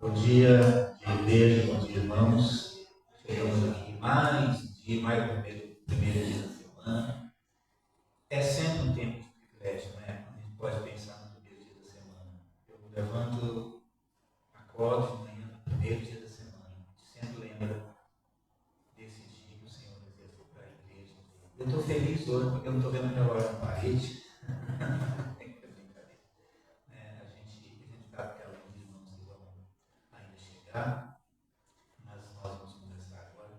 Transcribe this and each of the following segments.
Bom dia, igreja, bom dia, irmãos. Chegamos aqui mais um dia, mais um primeiro dia da semana. É sempre um tempo de privilégio, não é? Quando a gente pode pensar no primeiro dia da semana. Eu me levanto, acordo de manhã, no primeiro dia da semana. A gente sempre lembra desse dia que o Senhor reservou para a igreja. Eu estou feliz hoje porque eu não estou vendo o relógio na parede. A gente está com aquela de irmãos que vão ainda chegar, mas nós vamos começar agora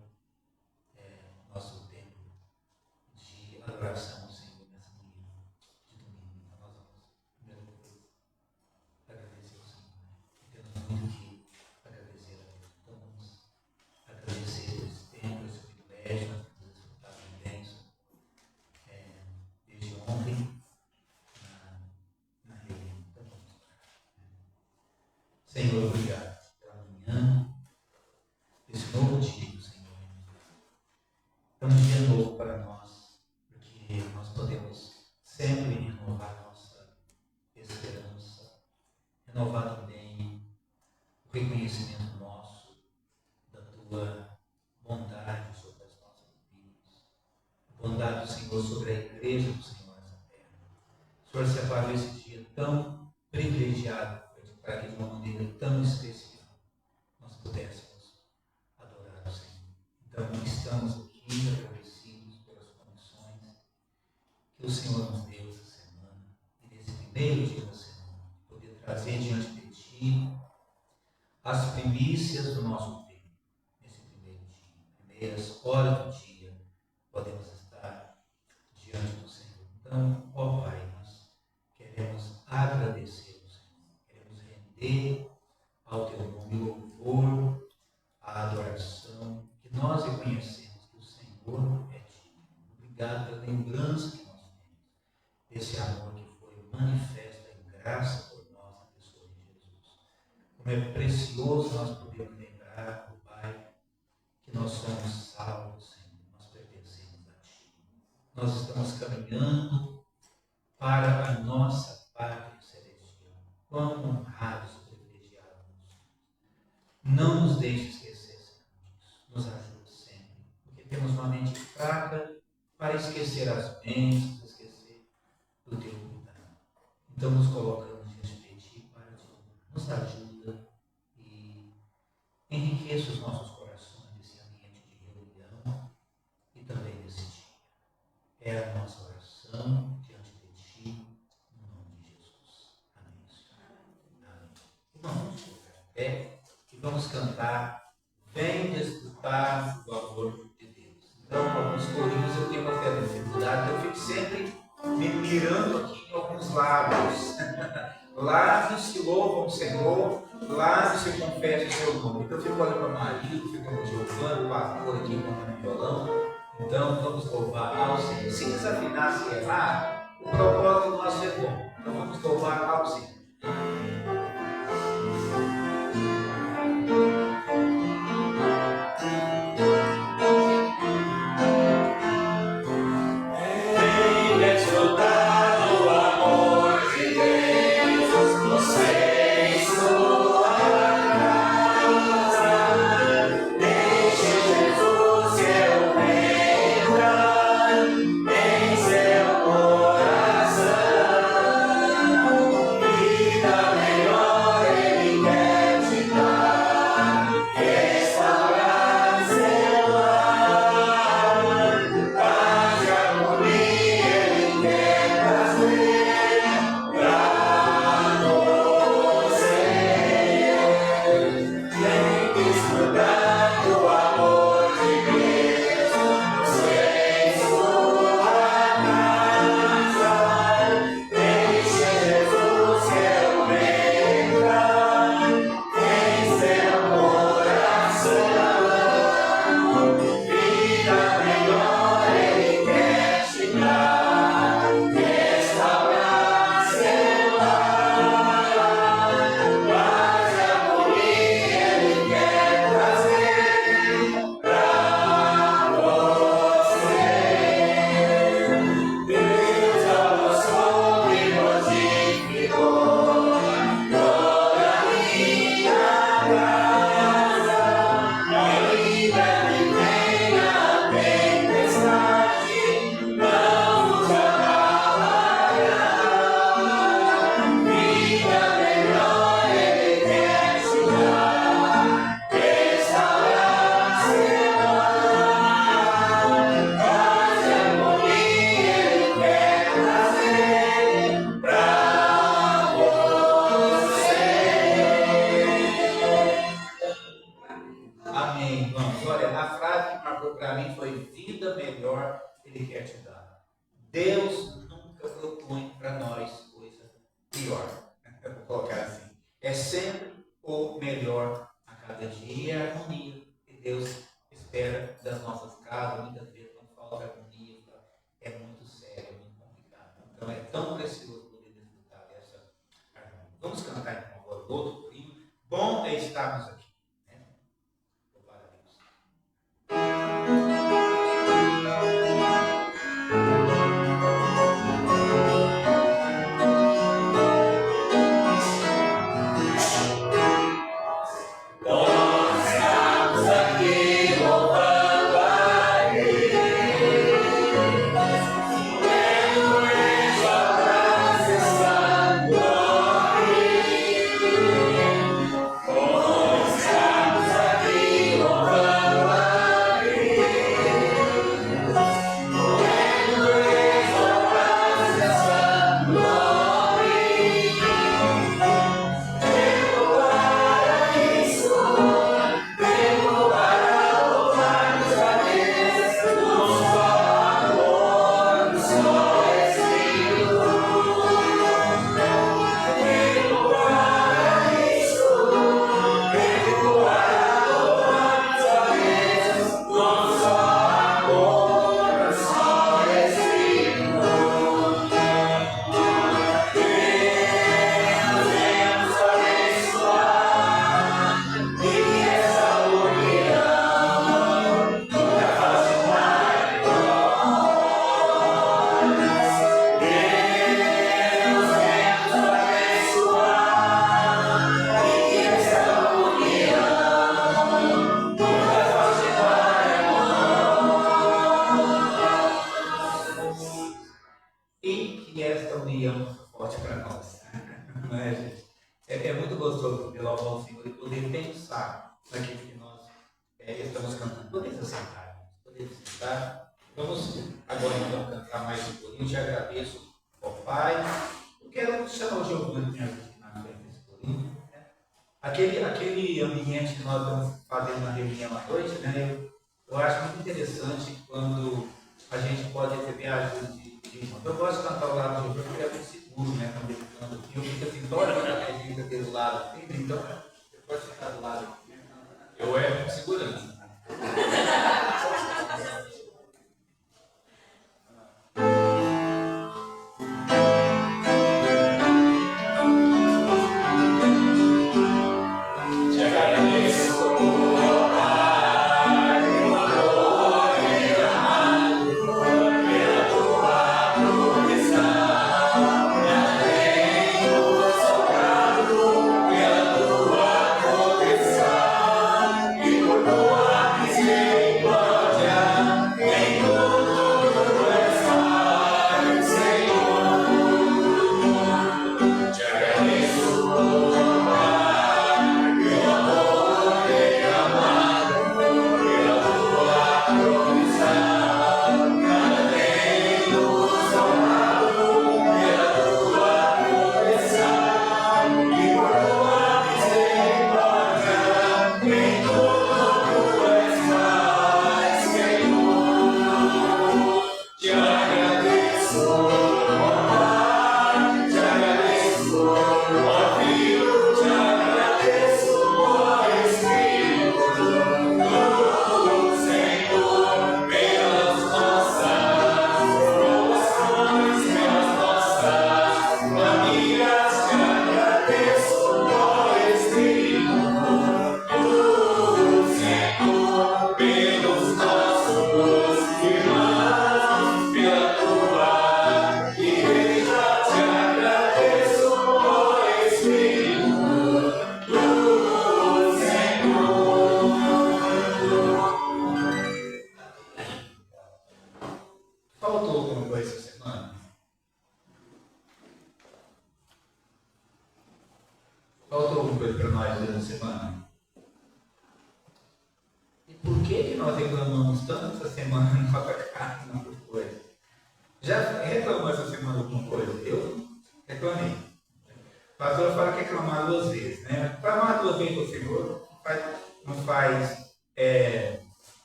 nosso tempo de adoração ao Senhor nessa manhã de domingo. Então nós vamos, primeira coisa, agradecer ao Senhor. Temos muito que agradecer a Deus. Então vamos agradecer esse tempo, esse privilégio, nós temos desfrutado de bênção desde ontem na reunião. Então vamos orar. Senhor, obrigado pela manhã, esse novo dia que o Senhor nos dá. É um dia novo para nós, porque nós podemos sempre renovar nossa esperança, renovar também o reconhecimento nosso da Tua bondade sobre as nossas vidas, a bondade do Senhor sobre a igreja do Senhor nessa terra. O Senhor separou esse dia tão privilegiado para que de uma maneira tão especial nós pudéssemos adorar o Senhor. Então estamos aqui agradecidos pelas condições que o Senhor nos deu essa semana e nesse primeiro dia da semana, poder trazer diante de Ti as primícias do nosso tempo. Nesse primeiro dia, primeiras horas do dia, podemos estar diante do Senhor. Então, ó Pai, nós queremos agradecer ao Senhor, queremos render ao Teu nome louvor, a adoração, que nós reconhecemos que o Senhor é digno. Obrigado pela lembrança que nós temos desse amor que foi manifesto em graça por nós na pessoa de Jesus. Como é precioso nós podermos lembrar, oh Pai, que nós somos salvos, Senhor, nós pertencemos a Ti. Nós estamos caminhando para a nossa pátria celestial. Quão honrados e privilegiados nós somos. Não nos deixe esquecer, Senhor, disso. Nos ajude sempre, porque temos uma mente fraca para esquecer as bênçãos, esquecer do Teu cuidado. Então nos colocamos diante de Ti para Te louvar. Nos ajuda e enriqueça os nossos corações nesse ambiente de reunião e também nesse dia. É a nossa oração diante de Ti, no nome de Jesus. Amém, Senhor. Amém. Vamos colocar em pé e vamos cantar Vem desfrutar do amor de Deus. Então, com alguns corinhos eu tenho uma certa dificuldade, eu fico sempre me mirando aqui em alguns lábios. Lábios que louvam o Senhor, lábios que confessam o seu nome. Então eu fico olhando para o marido, fico olhando para o Giovanni, o pastor aqui com o violão. Então vamos louvar ao Senhor. Se desafinar, se errar, o propósito nosso é bom. Então vamos louvar ao Senhor. Em seu coração. sempre o melhor a cada dia e a harmonia que Deus espera das nossas casas. Muitas vezes quando falta harmonia, é muito sério, é muito complicado. Então é tão precioso poder desfrutar dessa harmonia. Vamos cantar então agora o outro corinho. Bom é estarmos aqui. Louvar a Deus. Aquele ambiente que nós estamos fazendo na reunião à noite, né? Eu acho muito interessante quando a gente pode receber a ajuda de irmãos. Eu gosto de cantar ao lado de irmãos porque é muito seguro, né? Quando ele canta aqui, eu fico assim, toda a gente daquele lado, assim, então você pode ficar do lado aqui. Eu é segurança.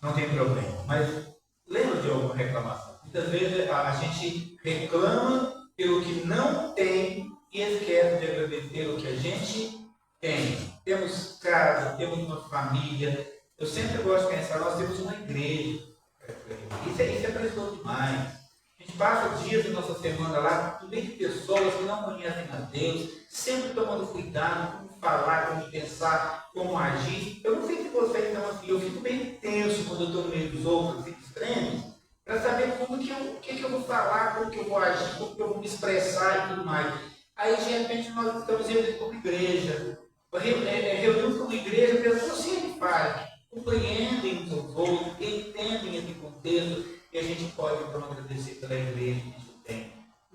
Não tem problema. Mas lembra de alguma reclamação? Muitas vezes a gente reclama pelo que não tem e esquece de agradecer o que a gente Temos casa, temos uma família. Eu sempre gosto de pensar, nós temos uma igreja. Isso é precioso demais. A gente passa dias da nossa semana lá, no meio de pessoas que não conhecem a Deus, sempre tomando cuidado, como falar, como pensar, como agir. Eu não sei se vocês estão assim, eu fico bem tenso quando eu estou no meio dos outros, assim, extremos, para saber como que eu vou falar, como que eu vou agir, como que eu vou me expressar e tudo mais. Aí, de repente, nós estamos reunidos como igreja. Reunidos como igreja, pessoas sempre fazem, compreendem os outros, entendem esse contexto, e a gente pode então agradecer pela igreja que a gente tem.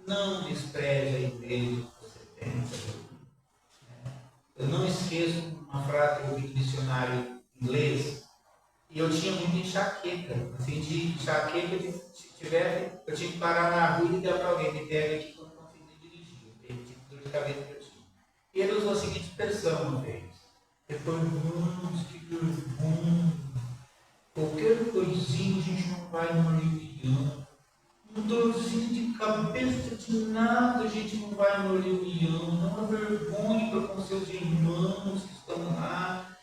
Não despreze a igreja que você tem. Eu não esqueço uma frase que eu vi no dicionário inglês, e eu tinha muita enxaqueca. Assim, de enxaqueca, se tivesse, eu tinha que parar na rua e ligar para alguém, me pega aqui que eu não consigo dirigir. Eu tenho tipo de dor de cabeça que eu tinha. E ele usou a seguinte expressão uma vez. Ele falou, irmãos, que bom. Qualquer coisinha a gente não vai numa reunião. Um dorzinho de cabeça de nada a gente não vai numa reunião. Não é uma vergonha para com seus irmãos que estão lá.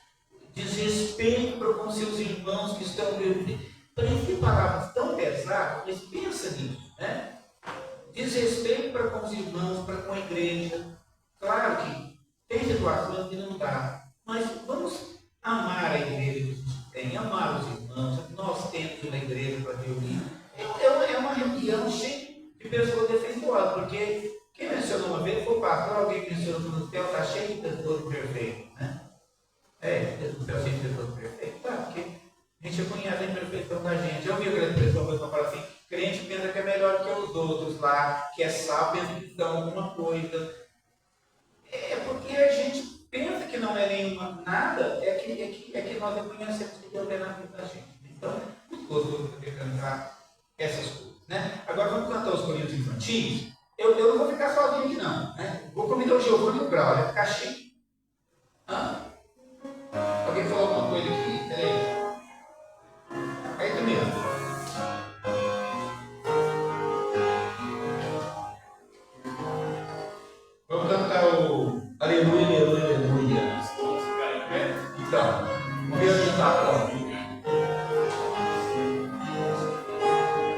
Desrespeito para com seus irmãos que estão reunidos. Parece palavras tão pesadas, mas pensa nisso, né? Desrespeito para com os irmãos, para com a igreja. Claro que tem situações que não dá, mas vamos amar a igreja que a gente tem, amar os irmãos. Nós temos uma igreja para reunir. É uma reunião cheia de pessoas defeituosas, porque quem mencionou uma vez foi o pastor, alguém mencionou que no céu está cheio de pessoas perfeitas, né? No céu cheio de pessoas perfeitas, tá? Porque a gente conhece a imperfeição da gente. Eu ouvi aquela expressão, a pessoa fala assim, crente pensa que é melhor que os outros lá, que é sábio, pensa que são alguma coisa. É porque a gente pensa que não é nenhuma nada, é que nós reconhecemos que Deus é na vida da gente. Então, muito gostoso poder cantar essas coisas, né? Agora vamos cantar os corinhos infantis. Eu não vou ficar sozinho aqui não, né? Vou convidar o Giovanni e o Grau, vai ficar cheio. Alguém falou alguma coisa aqui? Peraí. É isso mesmo. Vamos cantar o Aleluia, Aleluia, Aleluia. Então, vamos ver onde está.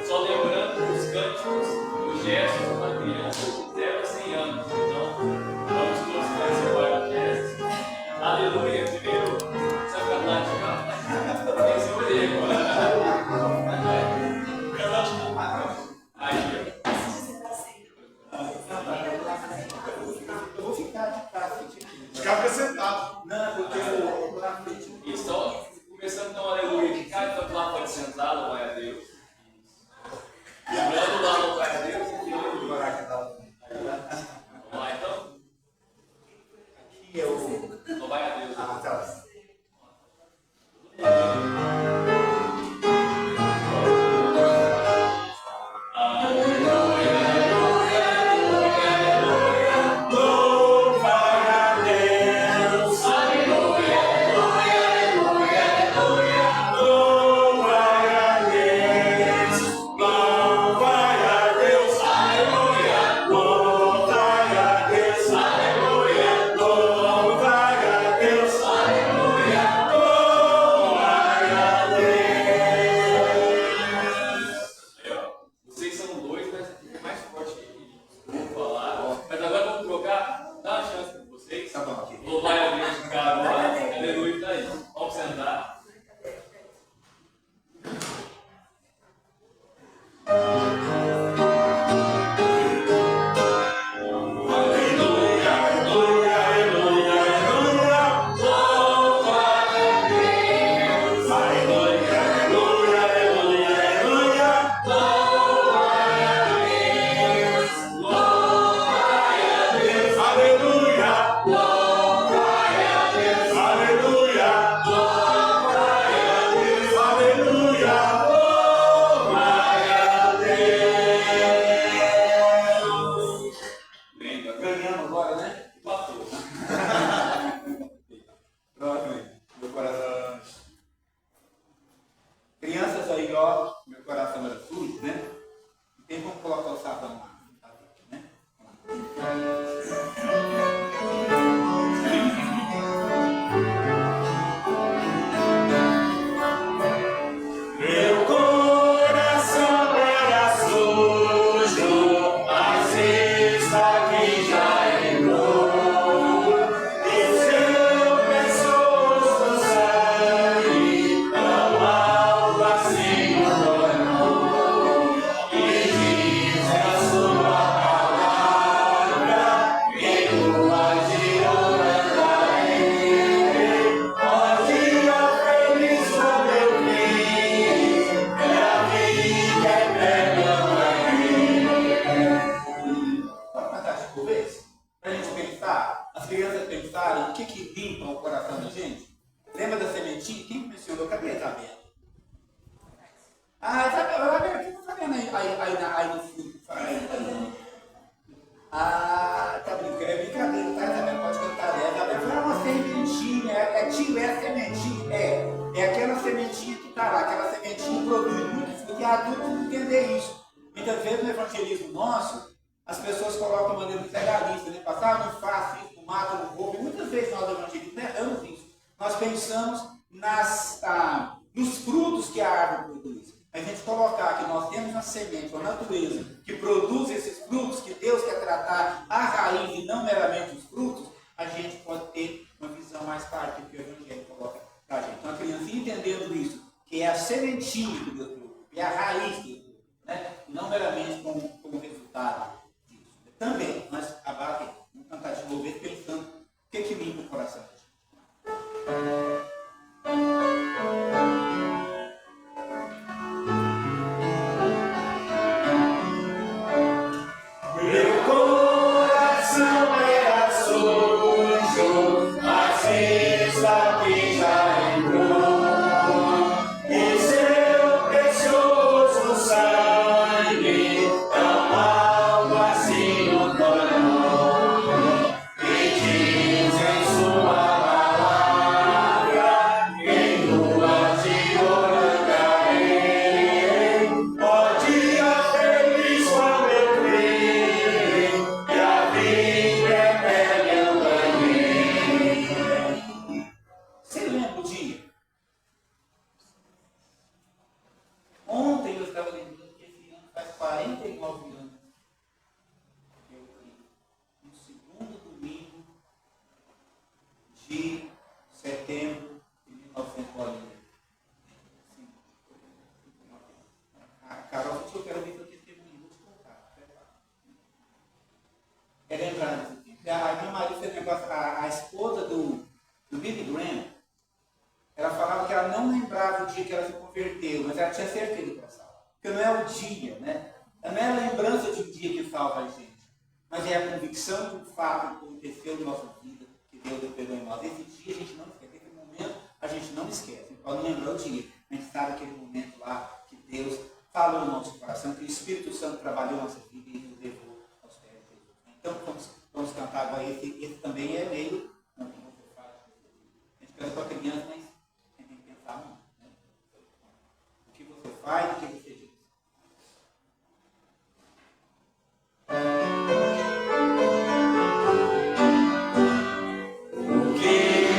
Só lembrando os cânticos, os gestos de uma criança de 0 a 100 anos. Então, vamos todos participar da festa. Aleluia, primeiro, sacanagem, tem que ser o erro. Aí, eu vou ficar de frente. Ficar sentado. Não, porque eu vou na frente. e só começando então, aleluia, que cada canto lá pode sentar, louvai a Deus. Lembrando lá, louvai a Deus, e eu vou vamos lá então? Aqui é o. Louvai a Deus. Tá. Aleluia, pensarem o que limpa o coração da gente? Lembra da sementinha? Quem mencionou? Cadê a Isabela? Ah, Isabela, o que você está vendo aí no fundo? Ah, tá brincando, é brincadeira, tá? Isabela pode cantar, né? Isabela foi uma sementinha, é sementinha, é aquela sementinha que está lá, aquela sementinha que produz muito fruto e adultos entender isso. Muitas vezes no evangelismo nosso, as pessoas colocam a maneira muito legalista, né? Passar, não faço isso, não mato, não roubo. E muitas vezes nós do evangelismo erramos isso. Nós pensamos nos frutos que a árvore produz. A gente colocar que nós temos uma semente, uma natureza que produz esses frutos, que Deus quer tratar a raiz e não meramente os frutos, a gente pode ter uma visão mais clara do que o Evangelho coloca para a gente. Então a criancinha entendendo isso, que é a sementinha que Deus produz, é a raiz que Deus produz, né? Não meramente como resultado disso. Também, mas abate, vamos cantar de novo, pensando o que limpa o coração da gente. A esposa do Billy Graham, ela falava que ela não lembrava o dia que ela se converteu, mas ela tinha certeza que ela salva. Porque não é o dia, né? Não é a lembrança de um dia que salva a gente, mas é a convicção de um fato que aconteceu na nossa vida, que Deus operou em nós. Esse dia a gente não esquece, esse momento a gente não esquece. A gente pode não lembrar o dia, a gente sabe aquele momento lá que Deus falou no nosso coração, que o Espírito Santo trabalhou na nossa vida e nos levou aos pés de Jesus. Então vamos cantar agora. Esse também é meio. Não, que você faz. A gente canta com a criança, mas a gente tem que pensar muito. Né? O que você faz e o que você diz. O que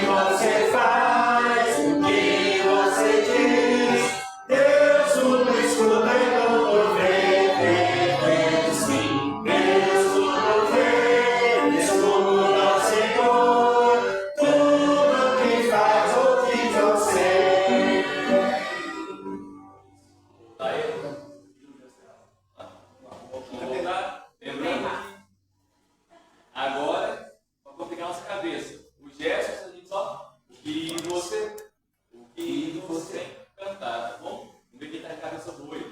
você faz, o que você diz, Deus tudo escuta e tudo vê, sim, Deus tudo vê, escuta o Senhor, tudo que faz ou diz você. Aí, vamos voltar, lembrando aqui. Agora, vamos complicar nossa cabeça. Os gestos, a gente só o que você cantar, tá bom? Vamos ver quem está de cabeça boa aí.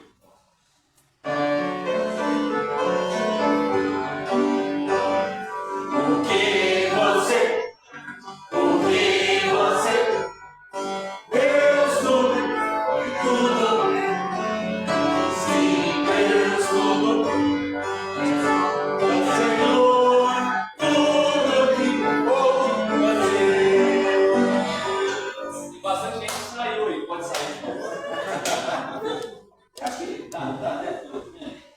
O que você, Deus tudo, sim, Deus tudo, o Senhor, tudo que pode fazer. E bastante gente saiu aí, pode sair de novo. Acho que dá, né?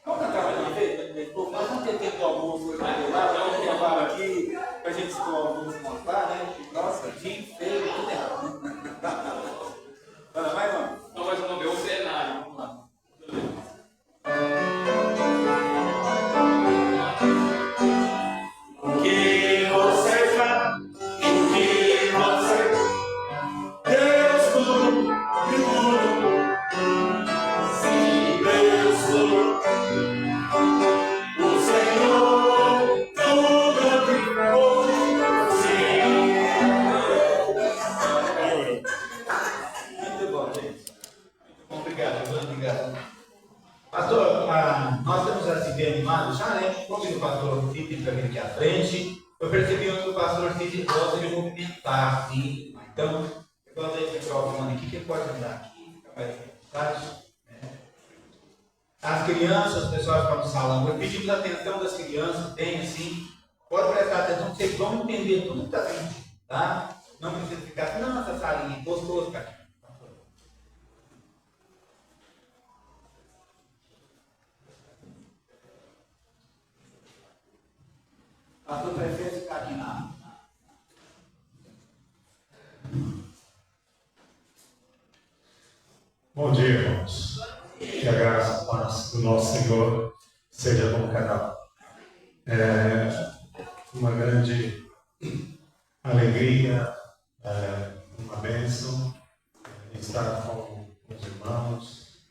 Vamos cantar mais uma vez? Nós vamos ter tempo do almoço hoje lá, vamos intervalo aqui, para a gente se o almoço mostrar, né? Nossa, dia feio, tudo errado. Mais uma. Então, mais uma vez, o cenário. Vamos lá. O que você faz, o que você, Deus tudo, sim, Deus tudo, o Senhor, tudo que pode, sim. Muito bom, gente. Obrigado. Pastor, nós estamos a se ver animados já, né? Convido o pastor Felipe para vir aqui à frente. Eu percebi que o pastor Felipe ele gosta de movimentar, assim. Então, eu gosto de microfone aqui, que ele pode andar aqui, fica mais fácil. As crianças, o pessoal que está no salão, eu pedimos a atenção das crianças, bem assim, pode prestar atenção, que vocês vão entender tudo que está sendo, tá? Não precisa ficar assim, não, essa salinha, gostoso, cara. A tua prefere ficar aqui na. Bom dia, irmãos. Que a graça e a paz do nosso Senhor seja com cada um. É uma grande alegria, uma bênção estar com os irmãos.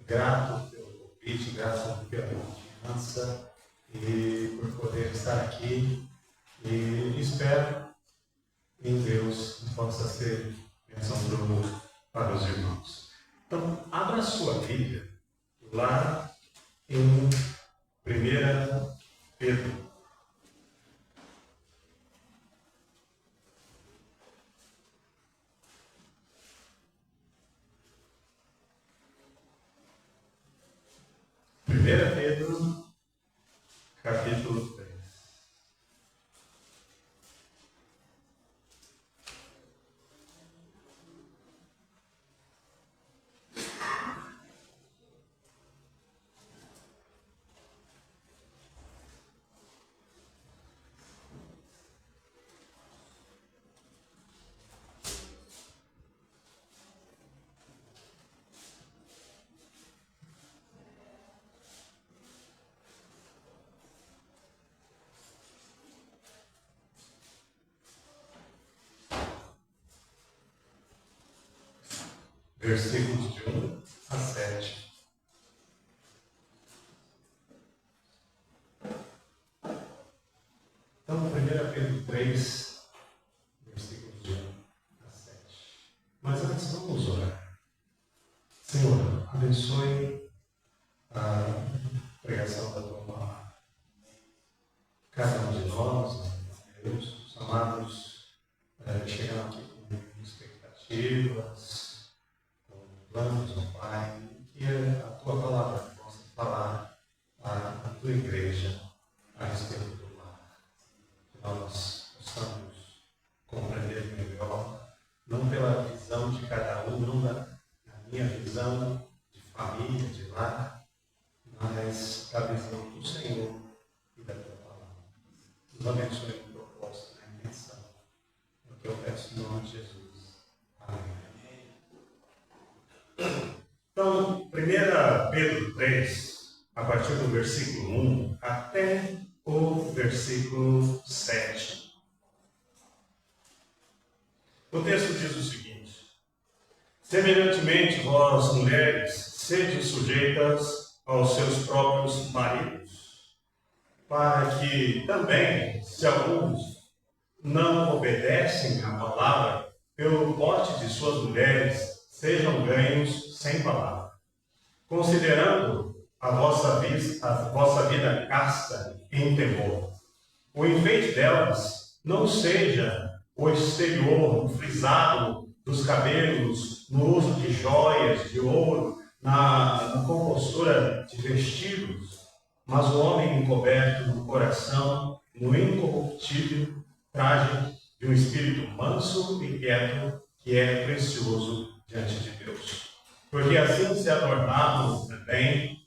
Grato pelo convite, grato pela confiança e por poder estar aqui. E espero em Deus que possa ser bênção para os irmãos. Então, abra sua Bíblia lá em 1 Pedro. Primeira Pedro, capítulo 3. Versículos de 1 a 7. Então, 1 Pedro 3, versículos de 1 a 7. Mas antes, vamos orar. Senhor, abençoe a pregação da tua palavra. Cada um de nós, Deus, os amados, chegam aqui com expectativas, planos, ó Pai, que a tua palavra possa falar à tua igreja a respeito do lar. Que nós possamos compreender melhor, não pela visão de cada um, não da minha visão de família, de lar, mas da visão do Senhor e da tua palavra. Nos abençoe no propósito, na intenção. É o que eu peço em nome de Jesus. Amém. Então, 1 Pedro 3, a partir do versículo 1 até o versículo 7. O texto diz o seguinte: semelhantemente, vós, mulheres, sede sujeitas aos seus próprios maridos, para que também, se alguns não obedecem à palavra, pelo porte de suas mulheres, sejam ganhos sem palavra, considerando a vossa vida casta em temor. O enfeite delas não seja o exterior, o frisado dos cabelos, no uso de joias, de ouro, na compostura de vestidos, mas o homem encoberto no coração, no incorruptível traje de um espírito manso e quieto, que é precioso diante de Deus. Porque assim se adornavam também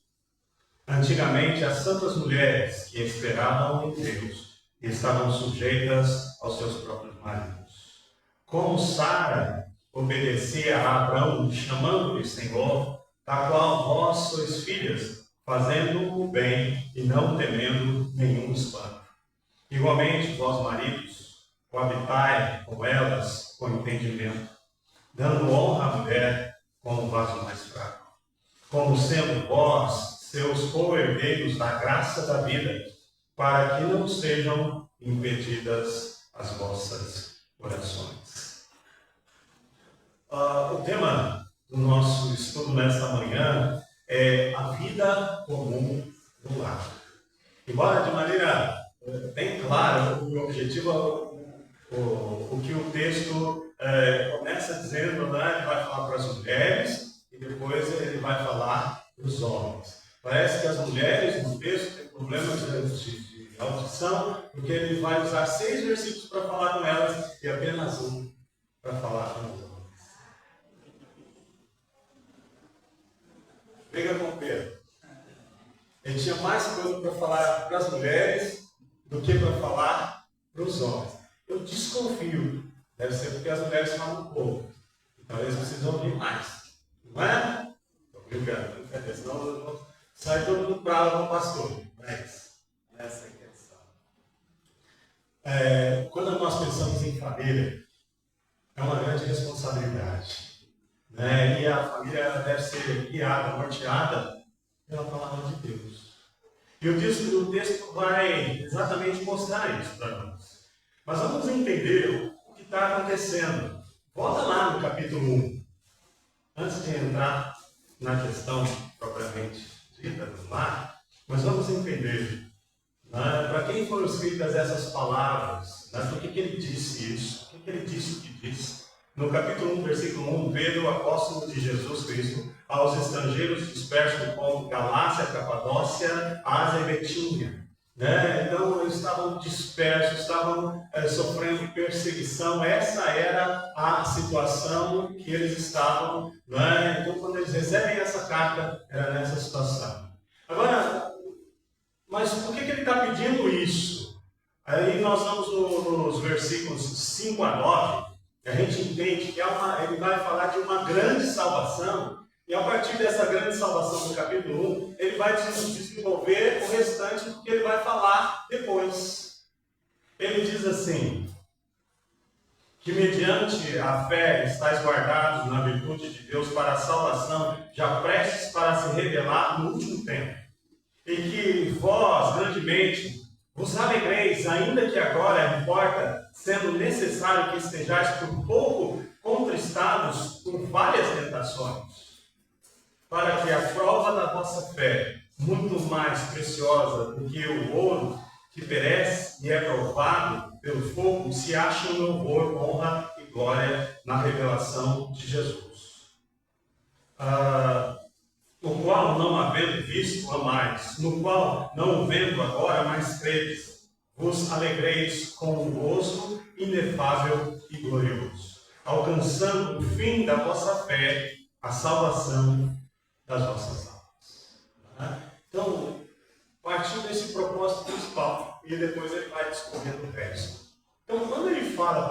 antigamente as santas mulheres que esperavam em Deus e estavam sujeitas aos seus próprios maridos. Como Sara obedecia a Abraão, chamando-lhe Senhor, da qual vós sois filhas, fazendo o bem e não temendo nenhum espanto. Igualmente, vós maridos, coabitai com elas com entendimento, dando honra à mulher como o vaso mais fraco, como sendo vós seus co-herdeiros da graça da vida, para que não sejam impedidas as vossas orações. O tema do nosso estudo nesta manhã é a vida comum no lar. Embora de maneira bem clara, o objetivo o que o texto começa dizendo, né? Ele vai falar para as mulheres e depois ele vai falar para os homens. Parece que as mulheres no texto têm problemas de audição, porque ele vai usar 6 versículos para falar com elas e apenas um para falar com os homens. Pega com Pedro. Ele tinha mais coisa para falar para as mulheres do que para falar para os homens. Eu desconfio. Deve ser porque as mulheres falam pouco. Então eles precisam ouvir mais. Não é? Estou brincando. Senão eu vou sair todo mundo bravo com o pastor. Mas essa é a questão. Quando nós pensamos em família, é uma grande responsabilidade. Né? E a família deve ser guiada, norteada pela palavra de Deus. E o texto vai exatamente mostrar isso para nós. Mas vamos entender o que está acontecendo. Volta lá no capítulo 1. Antes de entrar na questão propriamente dita do lar, mas vamos entender, né, para quem foram escritas essas palavras, né, por que ele disse isso, por que ele disse o que disse. No capítulo 1, versículo 1, Pedro, apóstolo de Jesus Cristo, aos estrangeiros dispersos como Galácia, Capadócia, Ásia e Betínia. Né? Então, eles estavam dispersos, estavam sofrendo perseguição. Essa era a situação que eles estavam. Né? Então, quando eles recebem essa carta, era nessa situação. Agora, mas por que ele está pedindo isso? Aí nós vamos nos versículos 5 a 9. A gente entende que ele vai falar de uma grande salvação, e a partir dessa grande salvação do capítulo 1, ele vai desenvolver o restante do que ele vai falar depois. Ele diz assim, que mediante a fé estáis guardados na virtude de Deus para a salvação, já prestes para se revelar no último tempo, e que vós, grandemente, vos alegreis, ainda que agora importa, sendo necessário que estejais por pouco contristados por várias tentações, para que a prova da vossa fé, muito mais preciosa do que o ouro que perece e é provado pelo fogo, se ache em louvor, honra e glória na revelação de Jesus. O qual, não havendo visto, amais, no qual, não o vendo agora, mas credes, vos alegreis com um gozo inefável e glorioso, alcançando o fim da vossa fé, a salvação das vossas almas. Então, partindo desse propósito principal, e depois ele vai discorrendo o resto. Então, quando ele fala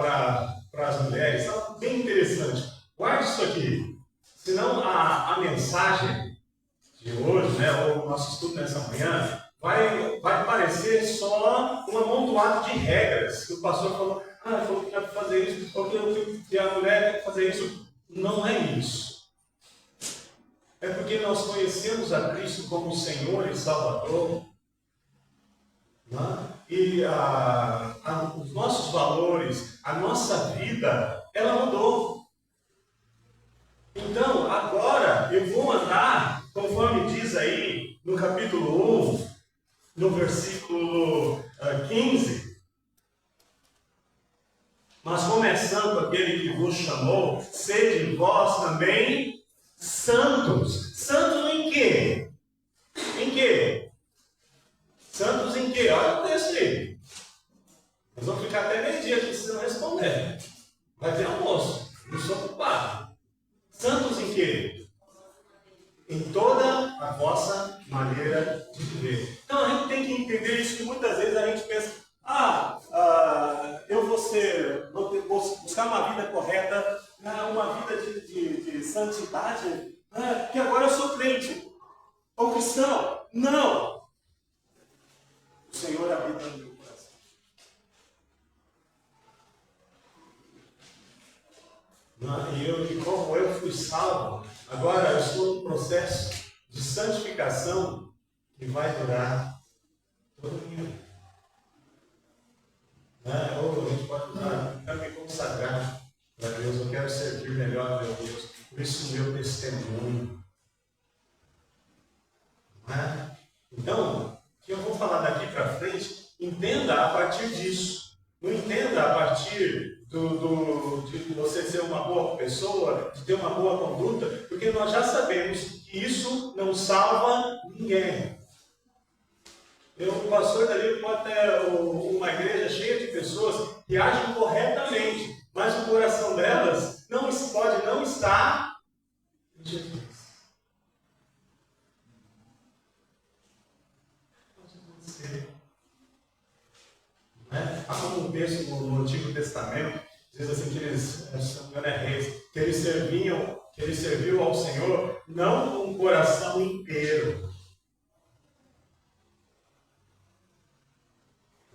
para as mulheres, é bem interessante. Guarde isso aqui, senão a mensagem de hoje, né, ou o nosso estudo nessa manhã, vai parecer só um amontoado de regras, que o pastor falou, falou que tinha que fazer isso, porque a mulher tem que fazer isso. Não é isso. É porque nós conhecemos a Cristo como Senhor e Salvador, né? E os nossos valores, a nossa vida, ela mudou. Então, agora eu vou andar, conforme diz aí no capítulo 1, no versículo 15. Mas começando aquele que vos chamou, sede vós também santos. Santos em quê? Em quê? Santos em quê? Olha o texto aí. Nós vamos ficar até meio-dia aqui se não responder. Vai ter almoço. Não sou culpado. Santos em quê? Em toda a vossa maneira de viver. Então a gente tem que entender isso, que muitas vezes a gente pensa, eu vou buscar uma vida correta, uma vida de santidade, que agora eu sou crente, ou cristão. Não! O Senhor habita no meu coração. E como eu fui salvo, agora eu estou no processo de santificação que vai durar todo o dia. Ou a gente pode usar, eu quero me consagrar para Deus, eu quero servir melhor a meu Deus, por isso o meu testemunho. Então, o que eu vou falar daqui para frente, entenda a partir disso. Não entenda a partir de você ser uma boa pessoa, de ter uma boa conduta, porque nós já sabemos que isso não salva ninguém. O pastor dali pode ter uma igreja cheia de pessoas que agem corretamente, mas o coração delas pode não estar em Jesus. Pode acontecer. Há como um texto no Antigo Testamento, diz assim que eles, se não me engano é Reis, que eles serviam ao Senhor não com o coração inteiro.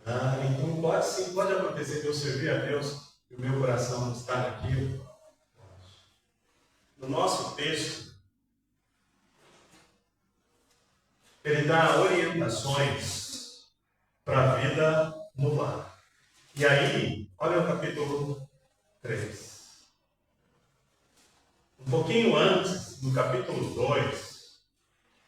Então pode acontecer de eu servir a Deus e o meu coração não estar naquilo. No nosso texto, ele dá orientações para a vida no lar. E aí, olha o capítulo 3. Um pouquinho antes, no capítulo 2,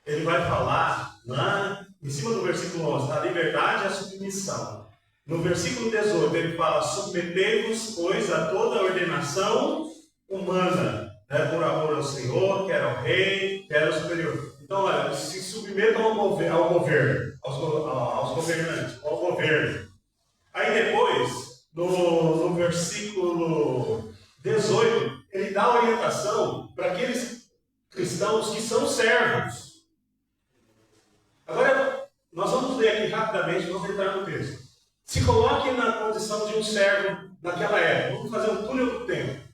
ele vai falar lá em cima do versículo 11, da liberdade e a submissão. No versículo 18, ele fala: submetei-vos, pois, a toda a ordenação humana, por amor ao Senhor, quer ao rei, quer ao superior. Então, olha, se submetam ao governo, aos governantes, ao governo. Aí depois, no versículo 18, ele dá orientação para aqueles cristãos que são servos. Agora, nós vamos ler aqui rapidamente, vamos entrar no texto. Se coloque na condição de um servo naquela época. Vamos fazer um túnel do tempo.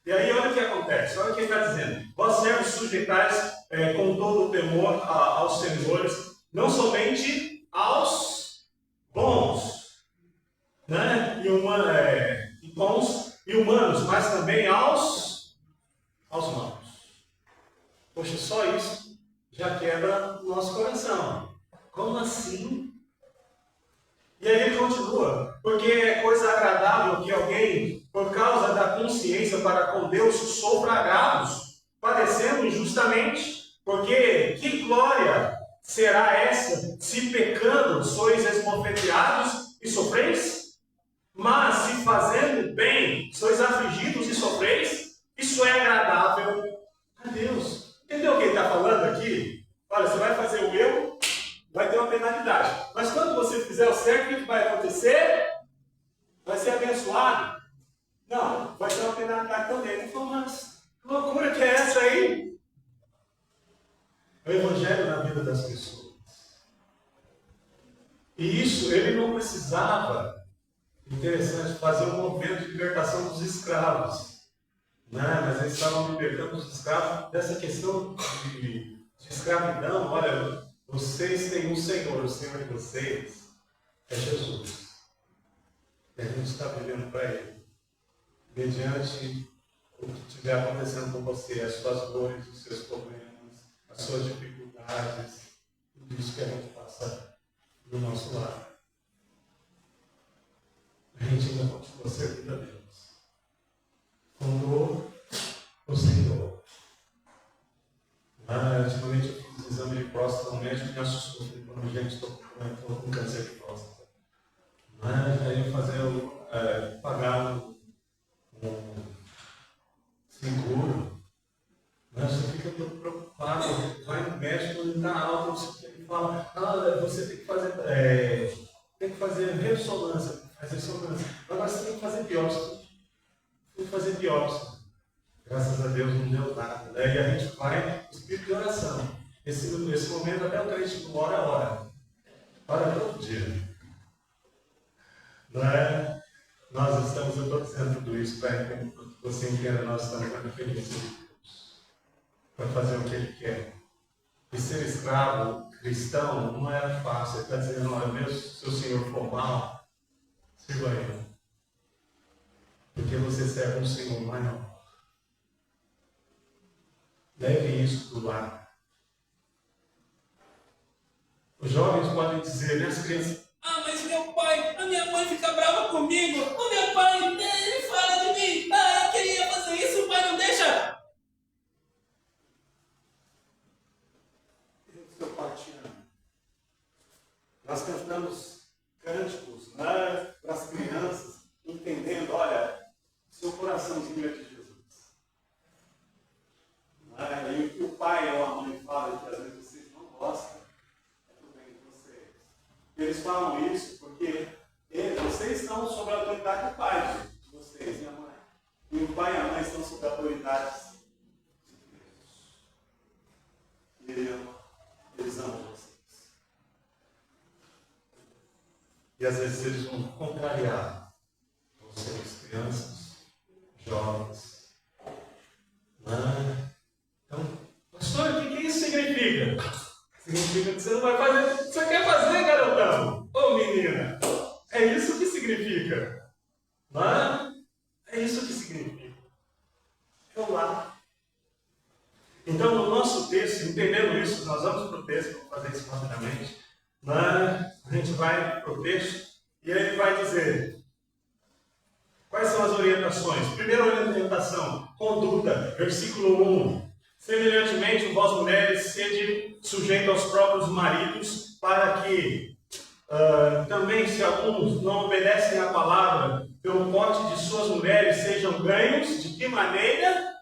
E aí, olha o que acontece. Olha o que ele está dizendo. Vós servos sujeitais com todo o temor aos senhores, não somente aos bons, né? E bons e humanos, mas também aos maus. Poxa, só isso já quebra o nosso coração. Como assim? E aí ele continua, porque é coisa agradável que alguém, por causa da consciência para com Deus, sofra agravos, padecendo injustamente, porque que glória será essa, se pecando sois esbofeteados e sofreis? Mas se fazendo bem sois afligidos e sofreis, isso é agradável a Deus. Entendeu o que ele está falando aqui? Olha, você vai fazer o eu, vai ter uma penalidade. Mas quando você fizer o certo, o que vai acontecer? Vai ser abençoado? Não, vai ter uma penalidade também. Ele falou: mas que loucura que é essa aí? É o evangelho na vida das pessoas. E isso, ele não precisava, interessante, fazer um movimento de libertação dos escravos. Né? Mas eles estavam libertando os escravos dessa questão de escravidão. Olha, vocês têm um Senhor, o Senhor de vocês é Jesus. E a gente está vivendo para Ele. Mediante o que estiver acontecendo com você, as suas dores, os seus problemas, as suas dificuldades, tudo isso que a gente passa no nosso lar. A gente ainda continua servindo a Deus. Fundou o Senhor. Ultimamente eu fiz exame de próstata, o médico me assustou, quando a gente estou com câncer de próstata. Aí eu fazer pagar um seguro. Você fica todo preocupado, vai no médico, ele está alto, ele fala: você tem que fazer ressonância, agora você tem que fazer biópsia. Fui fazer biópsia. Graças a Deus não deu nada. E a gente vai no espírito de oração. Esse momento até o crente não ora. Ora todo dia. Não é? Eu estou dizendo tudo isso para que você entenda, nós estamos na dependência de Deus. Para fazer o que Ele quer. E ser escravo cristão não é fácil. Ele está dizendo: olha, mesmo se o Senhor for mal, sirva Ele. Porque você serve um Senhor maior. Leve isso para o lar. Os jovens podem dizer, as crianças: mas meu pai, a minha mãe fica brava comigo. O meu pai, ele fala de mim. Eu queria fazer isso, o pai não deixa. O seu pai te ama. Nós cantamos cânticos para as crianças. coraçãozinho é de Jesus. E o que o pai ou a mãe fala que às vezes vocês não gostam, é do bem de vocês. Eles falam isso porque vocês estão sob a autoridade do pai de vocês e a mãe. E o pai e a mãe estão sob a autoridade de Deus. Eles amam vocês. E às vezes eles vão contrariar vocês, crianças, jovens. Então, pastor, o que isso significa? Significa que você não vai fazer o que você quer fazer, garotão. Ô menina, é isso que significa. É isso que significa. É o lar. Então, no nosso texto, entendendo isso, nós vamos para o texto, vamos fazer isso rapidamente. A gente vai para o texto e ele vai dizer quais são as orientações. Primeira orientação, conduta, versículo 1. Semelhantemente, vós mulheres, sede sujeitos aos próprios maridos, para que também, se alguns não obedecem à palavra, pelo pote de suas mulheres, sejam ganhos. De que maneira?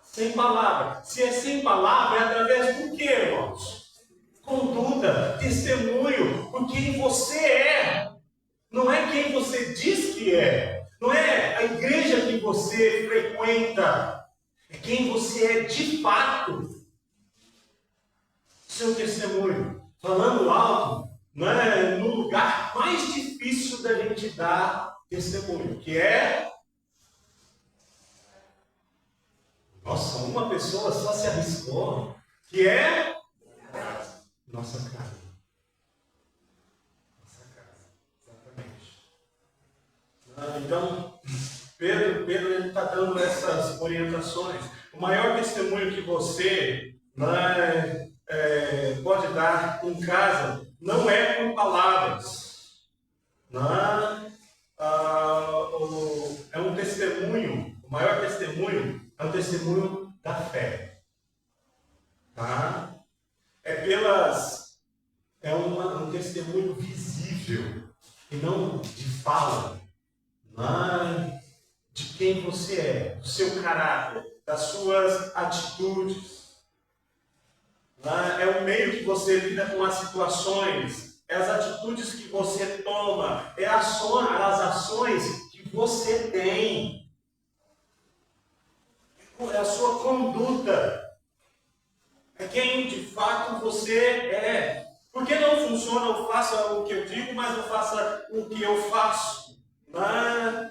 Sem palavra. Se é sem palavra, é através do que, irmãos? Conduta, testemunho, por quem você é. Não é quem você diz que é. Não é a igreja que você frequenta. É quem você é de fato. Seu testemunho. Falando alto, não é no lugar mais difícil da gente dar testemunho, que é... Nossa, uma pessoa só se arriscou, que é nossa casa. Nossa casa, exatamente. Então, Pedro ele está dando essas orientações. O maior testemunho que você pode dar em casa não é com palavras. É um testemunho. O maior testemunho é o testemunho da fé. Tá? É um testemunho visível e não de fala. De quem você é, do seu caráter, das suas atitudes. É o meio que você lida com as situações, é as atitudes que você toma, é as ações que você tem. É a sua conduta. É quem de fato você é. Por que não funciona eu faça o que eu digo, mas não faça o que eu faço?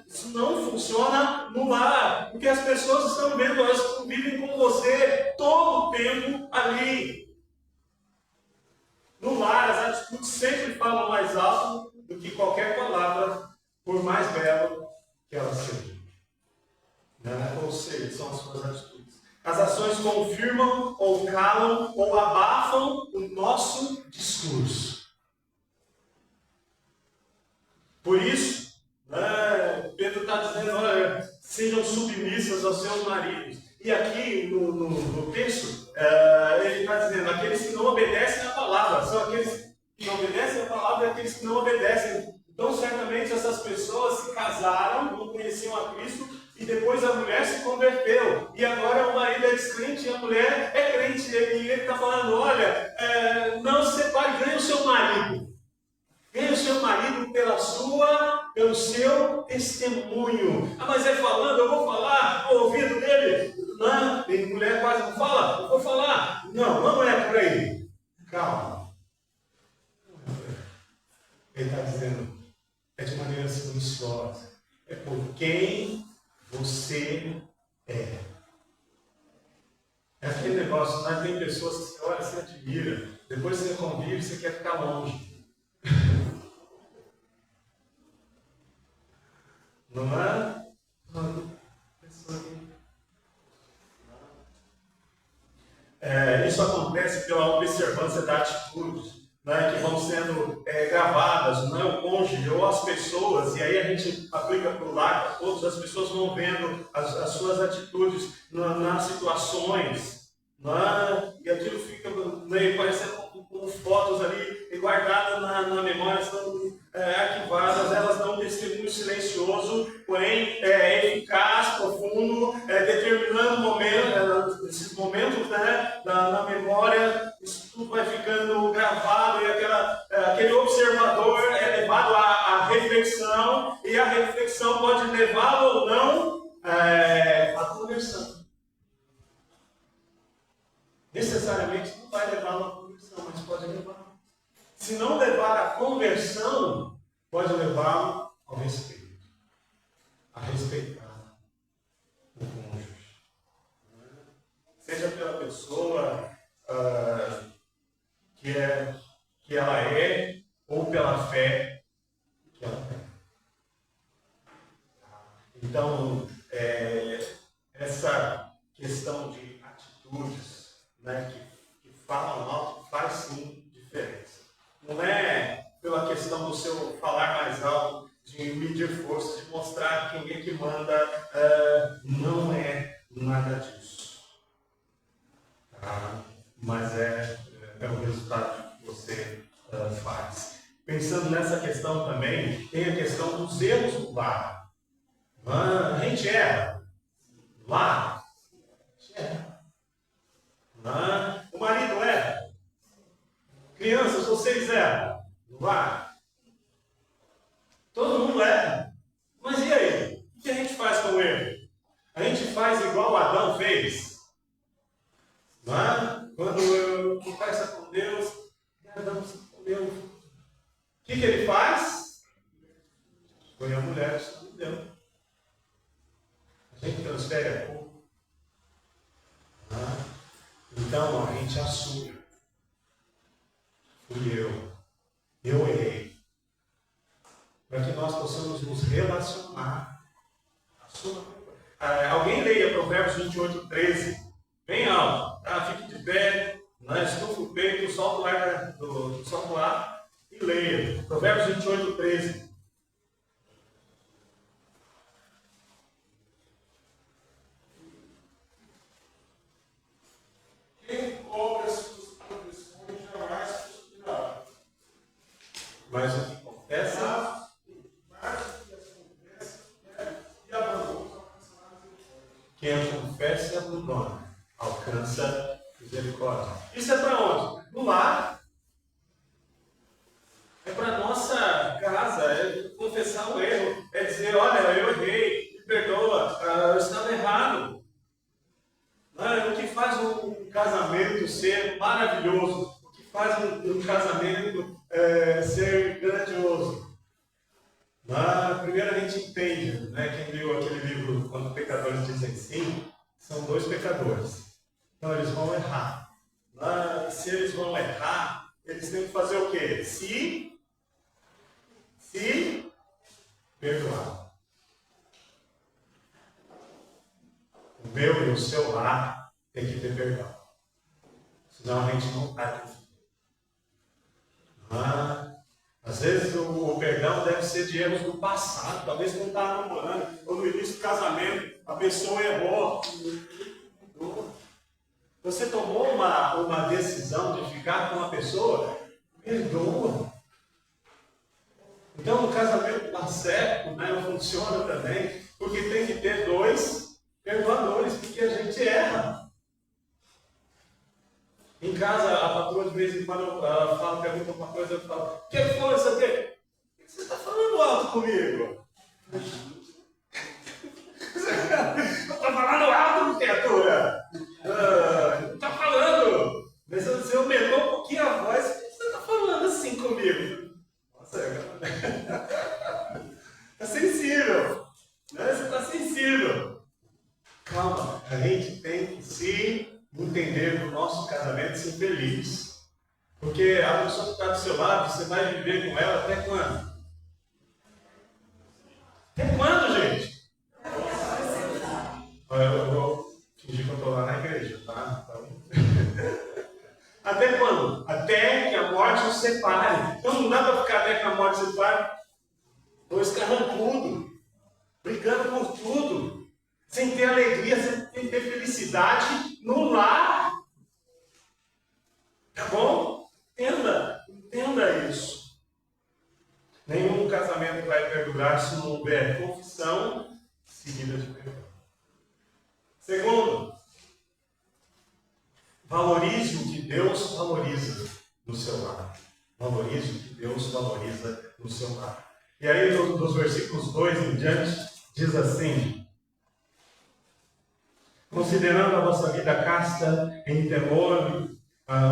Isso não funciona no lar. Porque as pessoas estão vendo, elas convivem com você todo o tempo ali. No lar, as atitudes sempre falam mais alto do que qualquer palavra, por mais bela que ela seja. Ou seja, são as suas atitudes. As ações confirmam, ou calam, ou abafam o nosso discurso. Por isso, Pedro está dizendo, olha, sejam submissas aos seus maridos. E aqui no texto, ele está dizendo, aqueles que não obedecem à palavra, são aqueles que não obedecem à palavra e aqueles que não obedecem. Então, certamente, essas pessoas se casaram, não conheciam a Cristo, e depois a mulher se converteu. E agora o marido é descrente e a mulher é crente. E ele está falando, olha, não se separe, ganhe o seu marido. Ganhe o seu marido pelo seu testemunho. Mas é falando, eu vou falar no ouvido dele. Não, tem mulher quase não fala, eu vou falar. Não é por aí. Calma. Ele está dizendo, é de maneira silenciosa. É por quem você é. É aquele negócio, mas tem pessoas que você olha, você admira. Depois você convive, você quer ficar longe. Não é? Isso acontece pela observância da atitude, que vão sendo gravadas, o cônjuge ou as pessoas, e aí a gente aplica para o lar, para todos, as pessoas vão vendo as suas atitudes nas situações, e aquilo fica parecendo com fotos ali guardadas na memória, são arquivadas, elas dão um testemunho silencioso, porém eficaz, pode levá-lo ao respeito, a respeitar o cônjuge. Seja pela pessoa que ela é, ou pela fé que ela tem. Então, essa questão de atitudes, né, que falam alto, faz sim diferença. Não é pela questão do seu falar mais alto, de medir força, de mostrar quem é que manda, não é nada disso. Tá? Mas é o resultado que você faz. Pensando nessa questão também, tem a questão dos erros do lar. A gente erra. Lá, a gente erra. O marido erra. Crianças, vocês erram. Lá. Todo mundo erra. Mas e aí? O que a gente faz com o erro? A gente faz igual Adão fez. Quando conversa com Deus, Adão se comeu. O que ele faz? Põe a mulher que se deu. A gente transfere a culpa. Então, a gente assume. Fui eu errei. Para que nós possamos nos relacionar. Alguém leia Provérbios 28, 13. Bem alto. Fique de pé, estufa o peito, solta o ar e leia. Provérbios 28, 13. Quem cobre as suas transgressões jamais suspirará. Mas o que confessa, e abandona alcançará misericórdia. quem confessa e abandona, alcança misericórdia. Isso é para onde? No lar. É para nossa casa, é confessar o erro, é dizer, olha, eu errei, me perdoa, eu estava errado. O que faz um casamento ser maravilhoso, o que faz um casamento ser grandioso. Primeiro a gente entende, quem leu aquele livro, Quando Pecadores Dizem Sim, são dois pecadores. Então eles vão errar. Se eles vão errar, eles têm que fazer o quê? Se perdoar. O meu e o seu lar tem que ter perdão. Senão a gente não está conseguindo. Às vezes o perdão deve ser de erros do passado. Talvez quando estava namorando, ou no início do casamento, a pessoa errou. Você tomou uma decisão de ficar com uma pessoa, perdoa. Então o casamento dá certo, não funciona também, porque tem que ter dois perdoadores, porque a gente erra. Em casa, a patroa, de vez em quando, pergunta uma coisa, eu falo, o que foi isso aqui? O que você está falando alto comigo? Eu estou falando alto, criatura! Não está falando! Mas você aumentou um pouquinho a voz, o que você está falando assim comigo? Nossa, está sensível! Você está sensível! Calma, a gente tem que se entender que o nosso casamento ser feliz. Porque a pessoa que está do seu lado, você vai viver com ela até quando? Até quando, gente? Eu vou fingir que eu estou lá na igreja, tá? Então... Até quando? Até que a morte os separe. Então não dá para ficar até que a morte os separe. Dois carrancudos, brigando por tudo. Sem ter alegria, sem ter felicidade no lar. Tá bom? Entenda isso. Nenhum casamento vai perdurar se não houver confissão seguida de perdão. Segundo, valorize o que Deus valoriza no seu lar. Valorize o que Deus valoriza no seu lar. E aí, dos versículos 2 em diante, diz assim: considerando a vossa vida casta em temor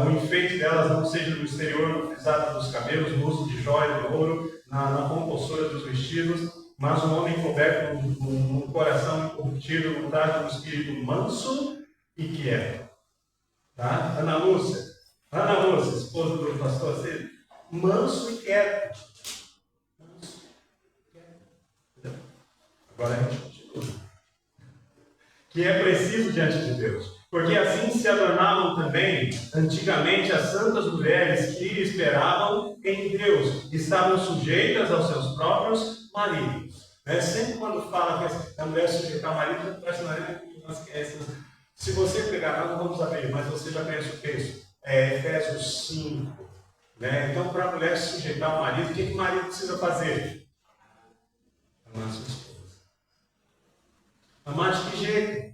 o enfeite delas não seja no exterior, no frisado dos cabelos, no uso de joia, de ouro, na compostura dos vestidos, mas um homem coberto num coração incorruptível, mudado no espírito manso e quieto. Tá? Ana Lúcia, esposa do pastor, você, manso e quieto. Manso e quieto. Agora a gente continua. Que é preciso diante de Deus. Porque assim se adornavam também, antigamente, as santas mulheres que esperavam em Deus, estavam sujeitas aos seus próprios maridos. Sempre quando fala que a mulher sujeitar o marido, parece que nós esquecemos. Se você pegar, nós não vamos abrir, mas você já conhece o texto. Efésios 5. Então, para a mulher sujeitar o marido, o que o marido precisa fazer? Amar a sua esposa. Amar de que jeito?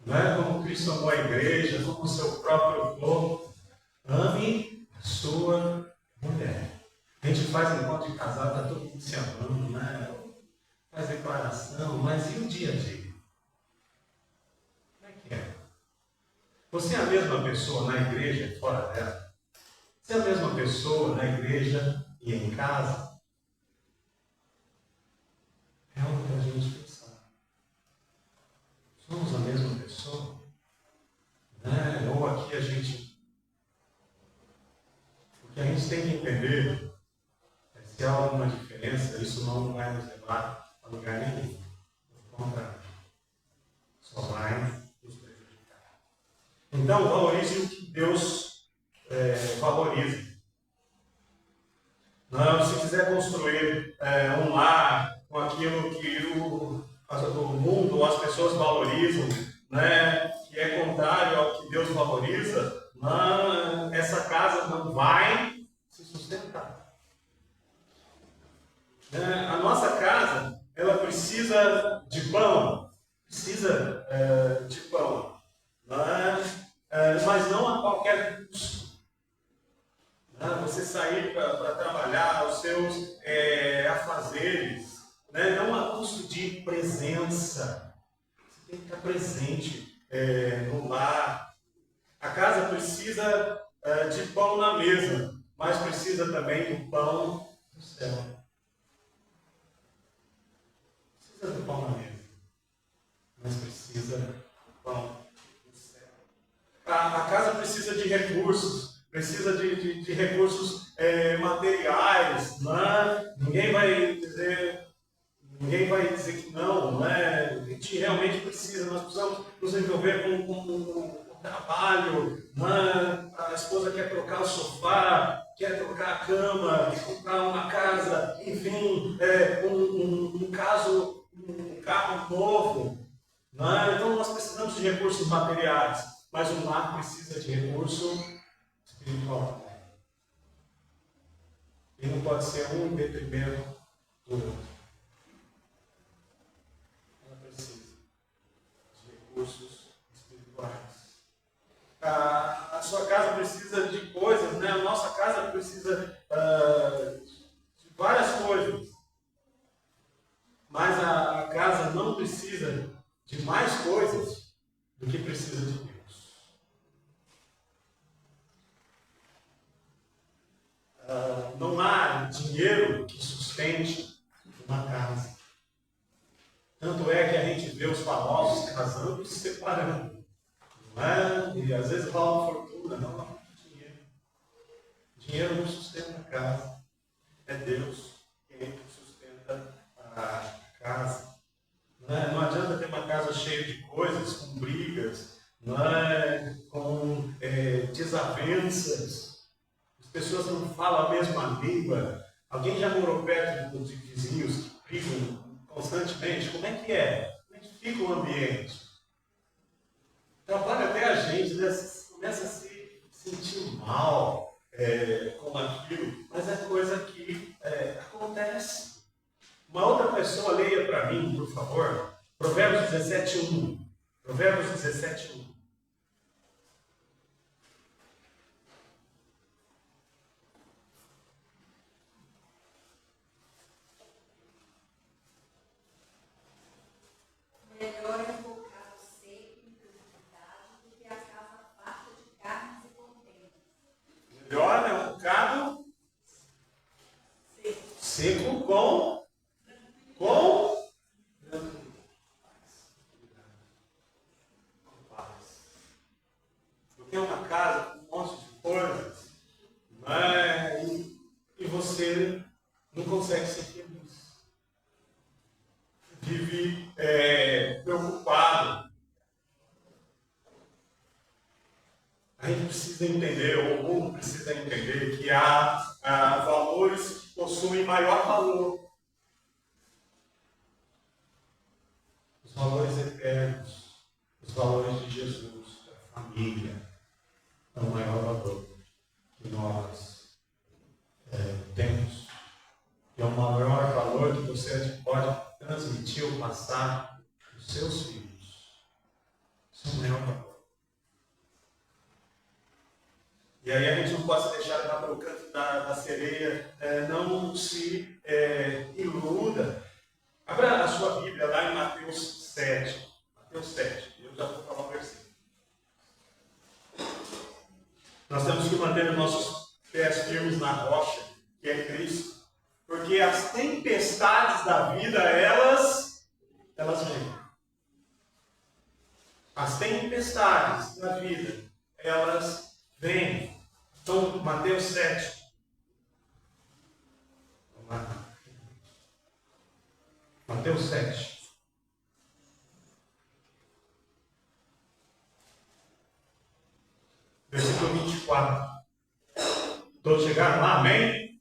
Não é como Cristo amou a igreja, como o seu próprio corpo. Ame a sua mulher. A gente faz encontro de casal, está todo mundo se amando, né? Faz declaração, mas e o dia a dia? Como é que é? Você é a mesma pessoa na igreja e fora dela? Você é a mesma pessoa na igreja e em casa? É algo para a gente pensar. Somos a mesma pessoa? Né? Ou aqui a gente... O que a gente tem que entender é se há alguma diferença, isso não vai nos levar a lugar nenhum. Pelo contrário. Só vai nos prejudicar. Então, valorize o que Deus valoriza. Não, se quiser construir um lar com aquilo que o mundo ou as pessoas valorizam, né, que é contrário ao que Deus valoriza, essa casa não vai se sustentar. A nossa casa, ela precisa de pão, mas não a qualquer custo. Você sair para trabalhar os seus afazeres, não a custo de presença. Você tem que estar presente no lar. A casa precisa de pão na mesa, mas precisa também do pão do céu. Precisa do pão na mesa, mas precisa do pão do céu. A casa precisa de recursos. Precisa de recursos materiais, ninguém vai dizer que não, A gente realmente precisa, nós precisamos nos envolver com o trabalho, A esposa quer trocar o sofá, quer trocar a cama, quer comprar uma casa, enfim, um carro novo, Então nós precisamos de recursos materiais, mas o lar precisa de recurso espiritual. E não pode ser um em detrimento do outro. Ela precisa de recursos espirituais. A sua casa precisa de coisas, A nossa casa precisa de várias coisas. Mas a casa não precisa de mais coisas do que precisa de Deus. Não há dinheiro que sustente uma casa. Tanto é que a gente vê os famosos casando e se separando. E às vezes rola uma fortuna, não há muito dinheiro. Dinheiro não sustenta a casa. É Deus quem sustenta a casa. Não adianta ter uma casa cheia de coisas, com brigas, com desavenças. As pessoas não falam a mesma língua. Alguém já morou perto de vizinhos que brigam constantemente? Como é que é? Como é que fica o ambiente? Atrapalha até a gente, começa a se sentir mal com aquilo, mas é coisa que acontece. Uma outra pessoa leia para mim, por favor, Provérbios 17:1. Provérbios 17:1. Melhor é focar o seco em precipitado precisa entender, ou o mundo precisa entender, que há valores que possuem maior valor. Os valores eternos, os valores de Jesus, a família, é o maior valor que nós temos. E é o maior valor que você pode transmitir ou passar para os seus filhos. Isso é o maior valor. E aí a gente não pode deixar para o canto da sereia, não se iluda. Abra a sua Bíblia lá em Mateus 7. Mateus 7, eu já vou falar o versículo. Nós temos que manter os nossos pés firmes na rocha, que é Cristo. Porque as tempestades da vida, elas vêm. As tempestades da vida, elas vêm. Então, Mateus 7. Vamos lá. Mateus 7. Versículo 24. Todos chegaram lá, amém?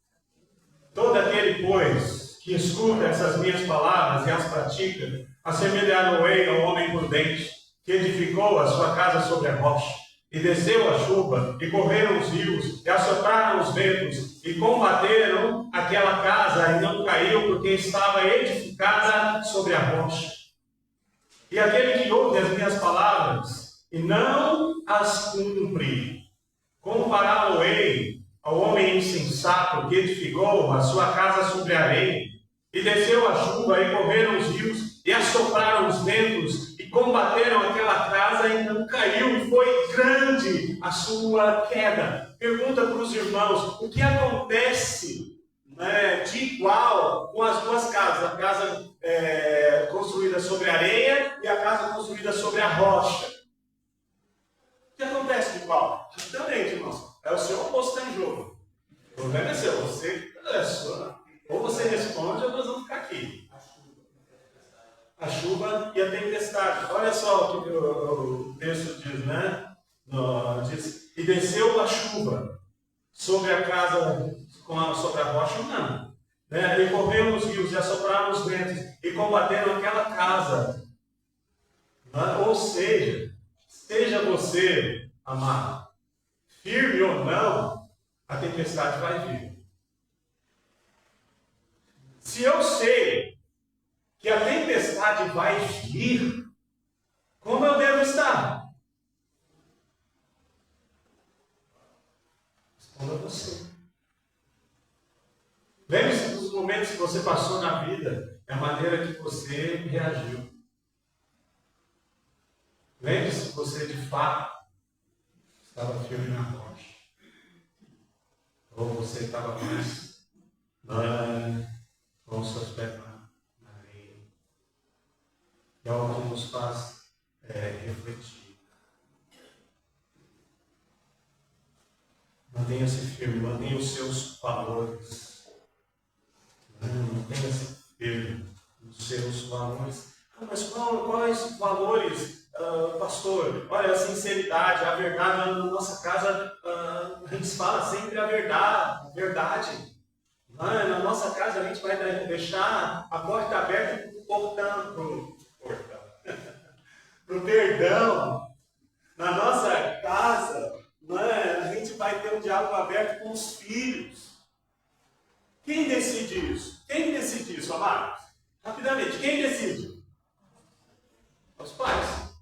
Todo aquele, pois, que escuta essas minhas palavras e as pratica, assemelhar-no-ei ao homem prudente, que edificou a sua casa sobre a rocha. E desceu a chuva, e correram os rios, e assopraram os ventos, e combateram aquela casa, e não caiu, porque estava edificada sobre a rocha. E aquele que ouve as minhas palavras, e não as cumpre, compará-lo-ei ao homem insensato que edificou a sua casa sobre a areia, e desceu a chuva, e correram os rios, e assopraram os ventos, e combateram aquela casa, e não caiu, e foi grande a sua queda. Pergunta para os irmãos, o que acontece de igual com as duas casas? A casa construída sobre a areia e a casa construída sobre a rocha. O que acontece de igual? Justamente, irmãos, é o seu almoço está em jogo. O problema é seu, ou você responde ou nós vamos ficar aqui. A chuva e a tempestade. Olha só o que o texto diz, né? Diz, e desceu a chuva sobre a casa, sobre a rocha, não. Né? E correram os rios, e assopraram os ventos, e combateram aquela casa. Ou seja, seja você, amado, firme ou não, a tempestade vai vir. Se eu sei que a tempestade vai vir, como eu devo estar? Responda você. Lembre-se dos momentos que você passou na vida, é a maneira que você reagiu. Lembre-se que você de fato estava firme na rocha. Ou você estava mais com os seus pés na areia. É algo que nos faz refletir. Mantenha-se firme, mantenha os seus valores. Mantenha-se firme nos seus valores. Mas quais valores, pastor? Olha, a sinceridade, a verdade. Na nossa casa, a gente fala sempre a verdade. Na nossa casa, a gente vai deixar a porta aberta para o perdão. Na nossa casa, a gente vai ter um diálogo aberto com os filhos. Quem decide isso? Quem decide isso, amados? Rapidamente, quem decide? Os pais.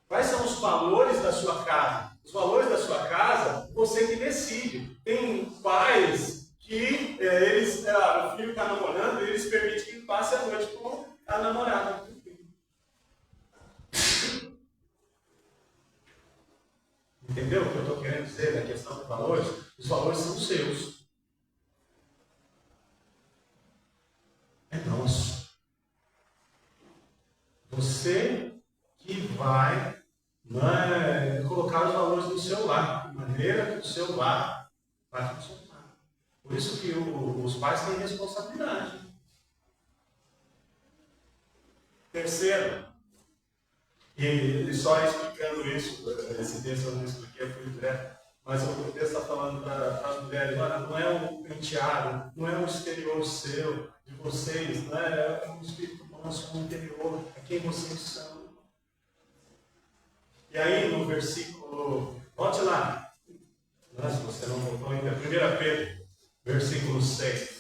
Quais são os valores da sua casa? Os valores da sua casa, você que decide. Tem pais que o filho está namorando e eles permitem que passe a noite com a namorada. Entendeu o que eu estou querendo dizer na questão dos valores? Os valores são seus. É nosso. Você que vai colocar os valores no seu lar, de maneira que o seu lar vai funcionar. Por isso que os pais têm responsabilidade. Terceiro, E só explicando isso, esse texto eu não expliquei, eu fui direto, mas o texto está falando para as mulheres, olha, não é um penteado, não é um exterior seu, de vocês, não é um espírito nosso, um interior, é quem vocês são. E aí no versículo, volte lá, se você não voltou ainda, 1 Pedro, versículo 6.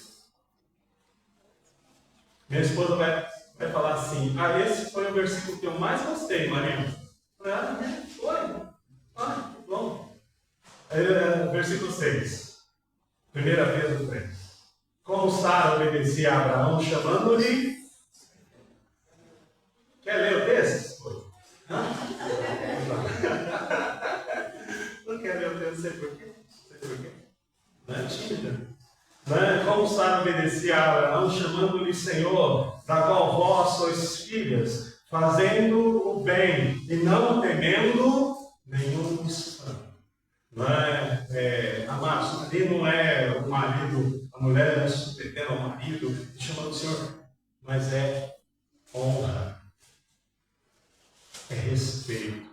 Minha esposa vai falar assim, esse foi o versículo que eu mais gostei, Marinho. Foi. Que bom. Versículo 6. 1 Pedro 3. Como Sara obedecia a Abraão, chamando-lhe... Quer ler o texto? Não quer ler o texto, sei por quê. Não é tímida. Como Sara obedecia a Abraão, chamando-lhe Senhor, da qual vós sois filhas, fazendo o bem e não temendo nenhum espanto. Amados, ali não é o marido, a mulher não é submetendo ao marido, chamando o Senhor, mas é honra, é respeito.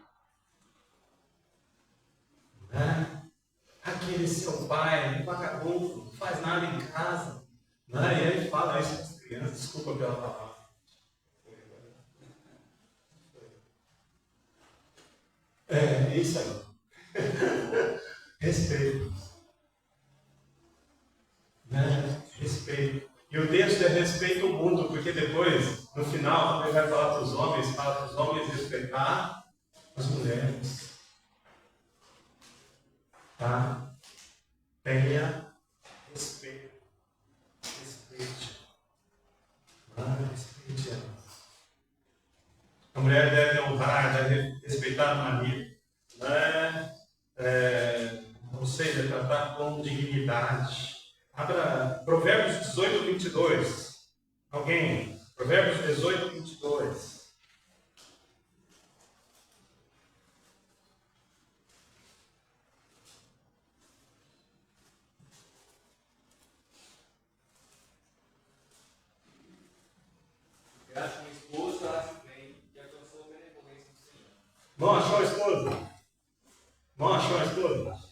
Aquele seu pai, vagabundo, não faz nada em casa. E ele fala isso para as crianças, desculpa pela palavra. Isso aí. Respeito. Respeito. E o texto é respeito o mundo, porque depois, no final, ele vai falar para os homens, fala para os homens respeitar as mulheres. Tá? Tenha respeito. Respeite. Respeite ela. A mulher deve honrar, deve respeitar o marido. Ou seja, tratar com dignidade. Abra Provérbios 18, 22. Alguém? Provérbios 18, 22. Acha uma esposa, acha bem, e alcançou a benevolência do Senhor. Não achou a esposa? Não achou a esposa?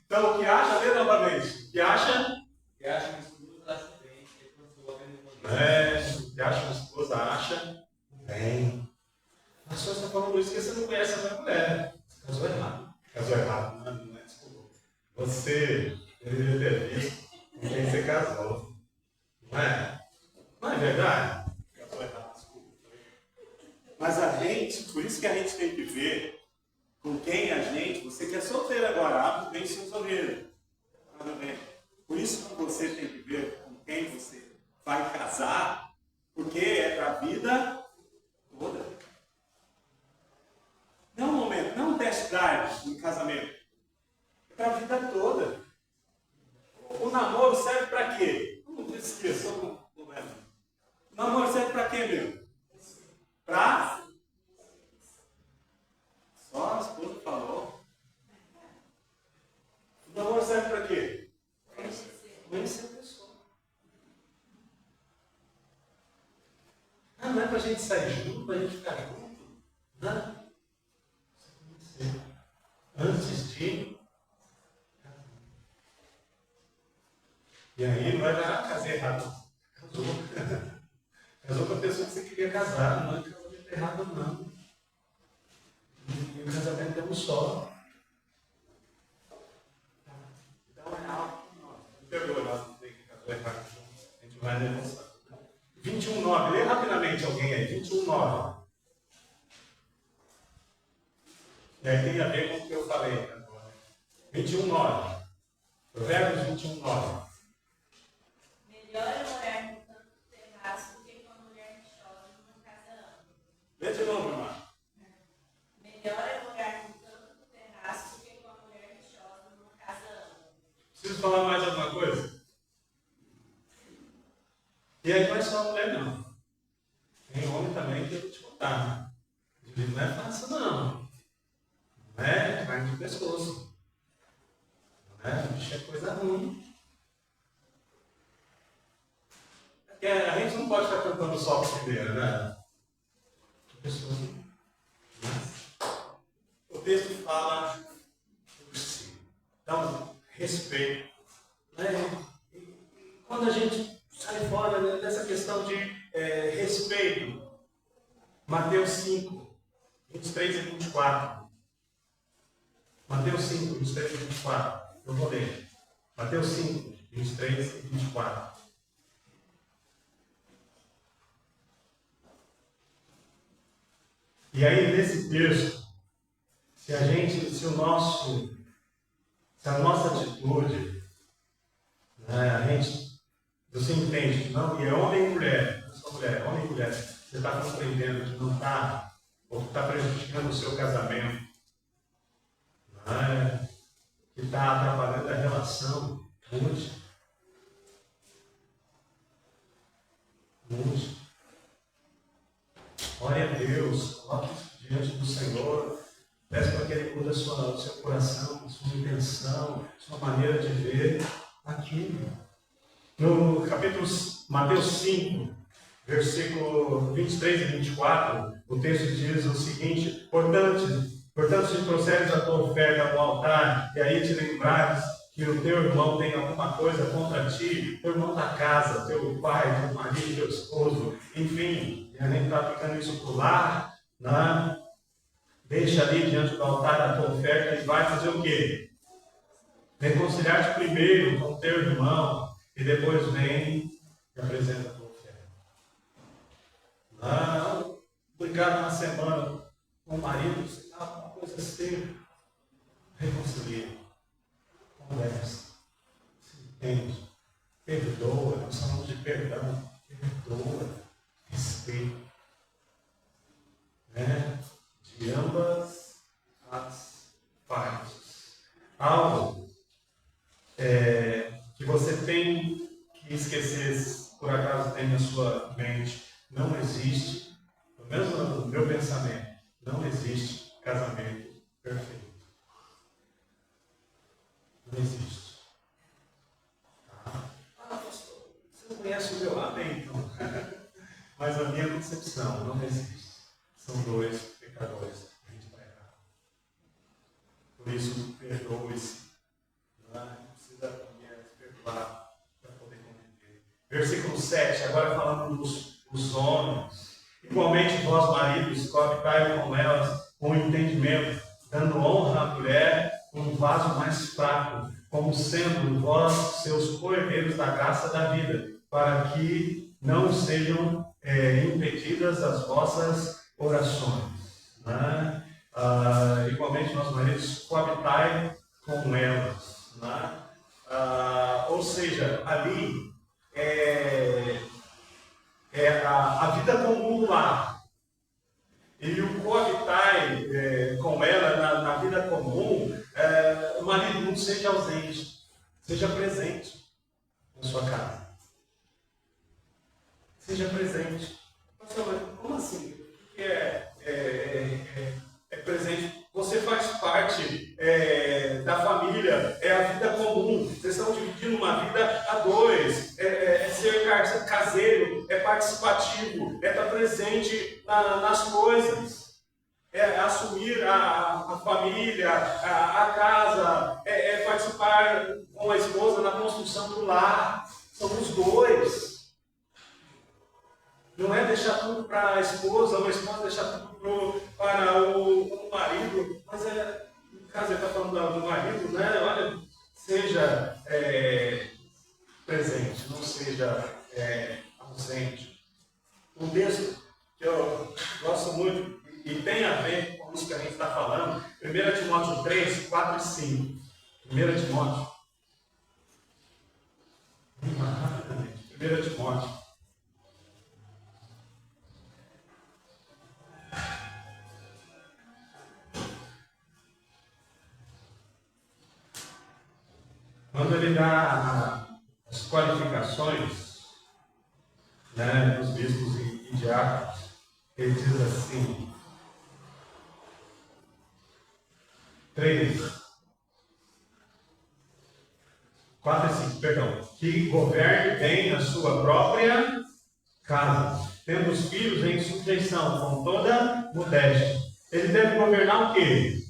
Então, o que acha, lê novamente. O que acha? Que acha uma esposa, acha bem, e alcançou a benevolência. O que acha uma esposa, acha bem. A senhora está falando isso porque você não conhece a minha mulher. Casou errado. Casou errado, não é? Desculpa. Você deveria ter visto com quem você casou. Não é? Não é verdade? Casou errado, desculpa. Mas a gente, por isso que a gente tem que ver com quem a gente, você que é solteiro agora, abre bem seus ouvidos. Por isso que você tem que ver com quem você vai casar, porque é para a vida toda. Não um momento, não um test drive no casamento. É para a vida toda. O namoro serve para quê? Não esqueça o problema. O namoro serve para quê, meu? Para... Só a esposa falou. O namoro serve para quê? Conhecer a pessoa. Não é para a gente sair junto, para a gente ficar junto. Não. Conhecer. Antes de... E aí não vai dar casei errado. Casou. Casou com a pessoa que você queria casar. Não é casamento errado, não. E o casamento é um só. Então é algo que nós. Não perdoa nós não tem que casar errado. A gente vai demonstrar. 21:9. Lê rapidamente alguém aí. 21:9. E aí tem a ver com o que eu falei agora. 21:9. Provérbios 21:9. Melhor é morar no canto do terraço do que com a mulher rixosa numa casa ampla. Lê de novo, irmão. Melhor é morar no canto do terraço do que com a mulher rixosa numa casa ampla. Preciso falar mais alguma coisa? E aí não é só a mulher, não. Tem homem também que eu vou te contar. Não é fácil, não. Não é carne de pescoço. Não é? Bicho é coisa ruim. A gente não pode ficar cantando só a primeira, né? respeito. Né? E quando a gente sai fora, né, dessa questão de respeito, Mateus 5, 23 e 24. Mateus 5, 23 e 24. Eu vou ler. Mateus 5, 23 e 24. E aí, nesse texto, se a nossa atitude, né, você entende que não, e é homem e mulher, não só mulher, homem e mulher, você está compreendendo que não está, ou que está prejudicando o seu casamento, né, que está atrapalhando a relação, mude. Ore a Deus, coloque isso diante do Senhor, peça para que Ele mude o seu coração, a sua intenção, a sua maneira de ver aquilo. No capítulo Mateus 5, versículo 23 e 24, o texto diz o seguinte: Portanto, se trouxeres a tua oferta ao altar, e aí te lembrares que o teu irmão tem alguma coisa contra ti, teu irmão da casa, teu pai, teu marido, teu esposo, enfim, e a gente está aplicando isso por lá, né? Deixa ali diante do altar a tua oferta e vai fazer o quê? Reconciliar-te primeiro com teu irmão e depois vem e apresenta a tua oferta. Não, brigar na semana com o marido, sei lá, uma coisa assim, reconcilia. Conversa, se entende, perdoa, nós falamos de perdão, perdoa, respeito, né? De ambas as partes. Algo que você tem que esquecer, se por acaso tem na sua mente, não existe, pelo menos no meu pensamento, não existe casamento perfeito. Não existe. Tá? Pastor, você não conhece o meu? Amém, então. Mas a minha concepção não existe. São dois pecadores. A gente vai errar. Por isso, perdoe-se. Não precisa também se perdoar para poder compreender. Versículo 7, agora falando dos homens. Igualmente, vós, maridos, coabitai com elas com entendimento, dando honra à mulher como vaso mais fraco, como sendo vós seus coerdeiros da graça da vida, para que não sejam impedidas as vossas orações. Né? Igualmente, nós maridos, coabitai com elas. Né? Ou seja, ali a vida comum lá. E o coabitai com ela na vida comum, o marido não seja ausente, seja presente na sua casa. Seja presente. Pastor, como assim? O que é presente? Você faz parte da família, é a vida comum. Vocês estão dividindo uma vida a dois. É ser caseiro, é participativo, é estar presente nas coisas. É assumir a família, a casa, é participar com a esposa na construção do lar. São os dois. Não é deixar tudo para a esposa, ou a esposa deixar tudo para o marido, mas no caso ele está falando do marido, né? Olha, seja presente, não seja ausente. Um texto que eu gosto muito e tem a ver com isso que a gente está falando, 1 Timóteo 3, 4 e 5. 1 Timóteo. Rapidamente. 1 Timóteo. Quando ele dá as qualificações, né, dos bispos e diáconos, ele diz assim, 4 e 5, perdão, que governe bem a sua própria casa, tendo os filhos em sujeição, com toda modéstia. Ele deve governar o quê?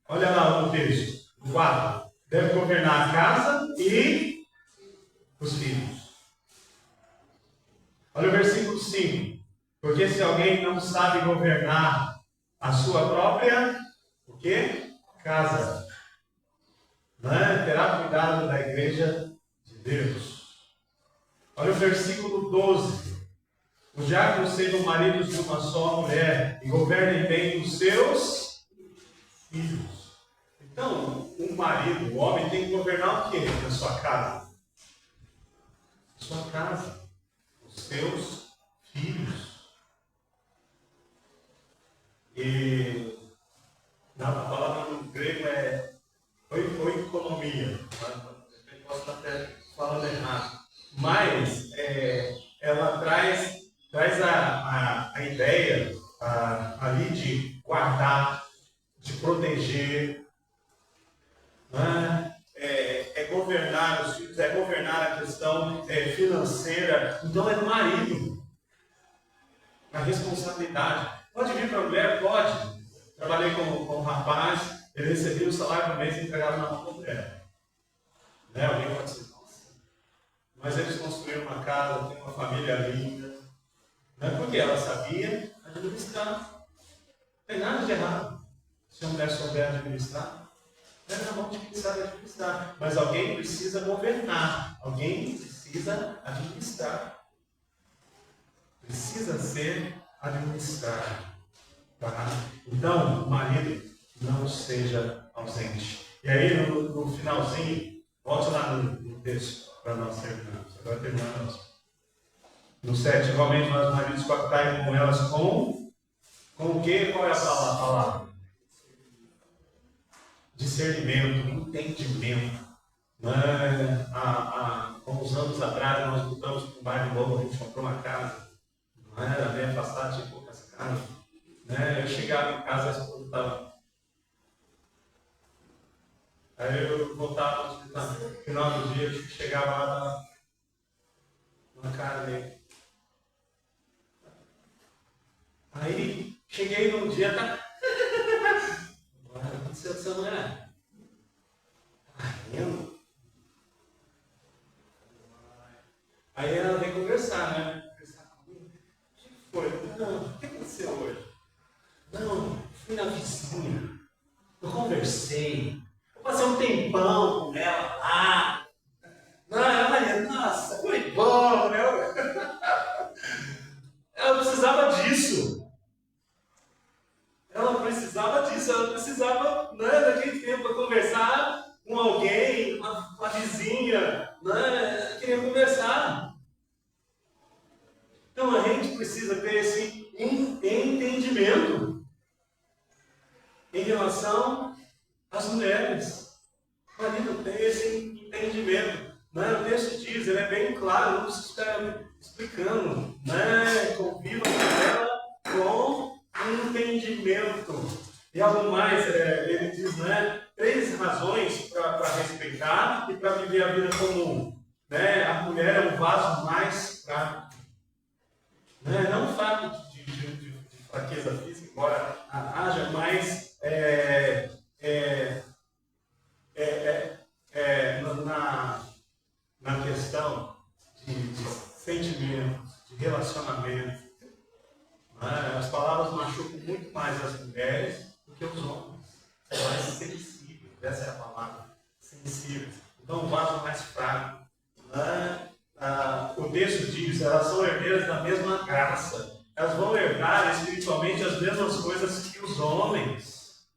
Olha lá o texto, o 4. deve governar a casa e os filhos. Olha o versículo 5. Porque se alguém não sabe governar a sua própria, o quê? Casa, né? Terá cuidado da igreja de Deus. Olha o versículo 12. Os diáconos sejam maridos de uma só mulher e governem bem os seus filhos. Então, o marido, o homem, tem que governar o quê? Na sua casa. Sua casa. Os seus filhos. E a palavra no grego é oikonomia. Eu posso estar até falando errado. Mas ela traz a ideia ali de guardar, de proteger, né? É governar os filhos, é governar a questão financeira. Então é do marido. A responsabilidade. Pode vir para a mulher? Pode. Trabalhei com um rapaz, ele recebia o salário do mês e entregava na mão da mulher. Né? Alguém pode dizer, nossa, mas eles construíram uma casa, tem uma família linda. Não é porque ela sabia administrar. Não tem nada de errado. Se a mulher souber administrar, é na mão de quem sabe administrar. Mas alguém precisa governar. Alguém precisa administrar. Precisa ser administrado. Tá? Então, o marido não seja ausente. E aí, no finalzinho, volte lá no texto para nós terminarmos. Agora terminamos. No 7, igualmente nós maridos pactai com elas com o quê? Qual é a palavra? Discernimento, entendimento. Né? Há uns anos atrás nós mudamos para um bairro novo, a gente comprou uma casa. Não era bem afastado, tinha poucas casas. Né? Eu chegava em casa, a esposa estava. Aí eu voltava no final do dia, eu chegava lá na cara dele. Aí cheguei num dia, tá? O que aconteceu com essa mulher? Tá rindo? Aí ela veio conversar, né? Conversar comigo. O que foi? Não, o que aconteceu hoje? Não, fui na vizinha. Eu conversei. Eu passei um tempão com ela lá. Não, ela, nossa, foi bom, né? Ela precisava disso. Ela precisava, né, daquele tempo para conversar com alguém, uma vizinha, né? Queria conversar. Então a gente precisa ter esse entendimento em relação às mulheres. O marido tem esse entendimento. Né? O texto diz, ele é bem claro, não precisa ficar explicando. Né? Conviva com ela com entendimento. E algo mais, ele diz, né? 3 razões para respeitar e para viver a vida comum. Né? A mulher é um vaso mais fraco. Né? Não fraco de fraqueza física, embora haja, mas na questão de sentimento, de relacionamento. Né? As palavras machucam muito mais as mulheres do que os homens. São mais sensíveis, essa é a palavra, sensíveis. Então, o vaso mais fraco. Né? O texto diz, elas são herdeiras da mesma graça. Elas vão herdar espiritualmente as mesmas coisas que os homens.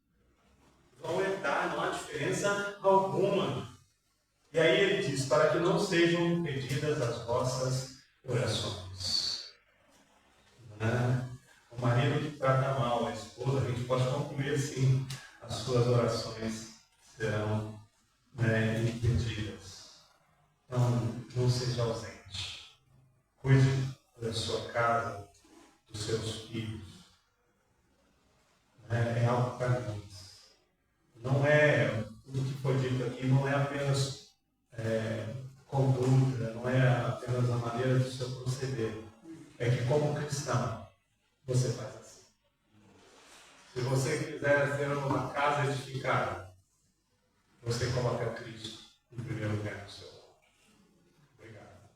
Vão herdar, não há diferença alguma. E aí ele diz, para que não sejam impedidas as vossas orações. Né? O marido que trata mal a esposa, a gente pode concluir assim, as suas orações serão, né, impedidas. Então, não seja ausente. Cuide da sua casa, dos seus filhos. É algo para nós. Não é, tudo que foi dito aqui, não é apenas conduta, não é apenas a maneira do seu proceder. É que como cristão, você faz assim. Se você quiser ter uma casa edificada, você coloca Cristo em primeiro lugar no seu lar. Obrigado.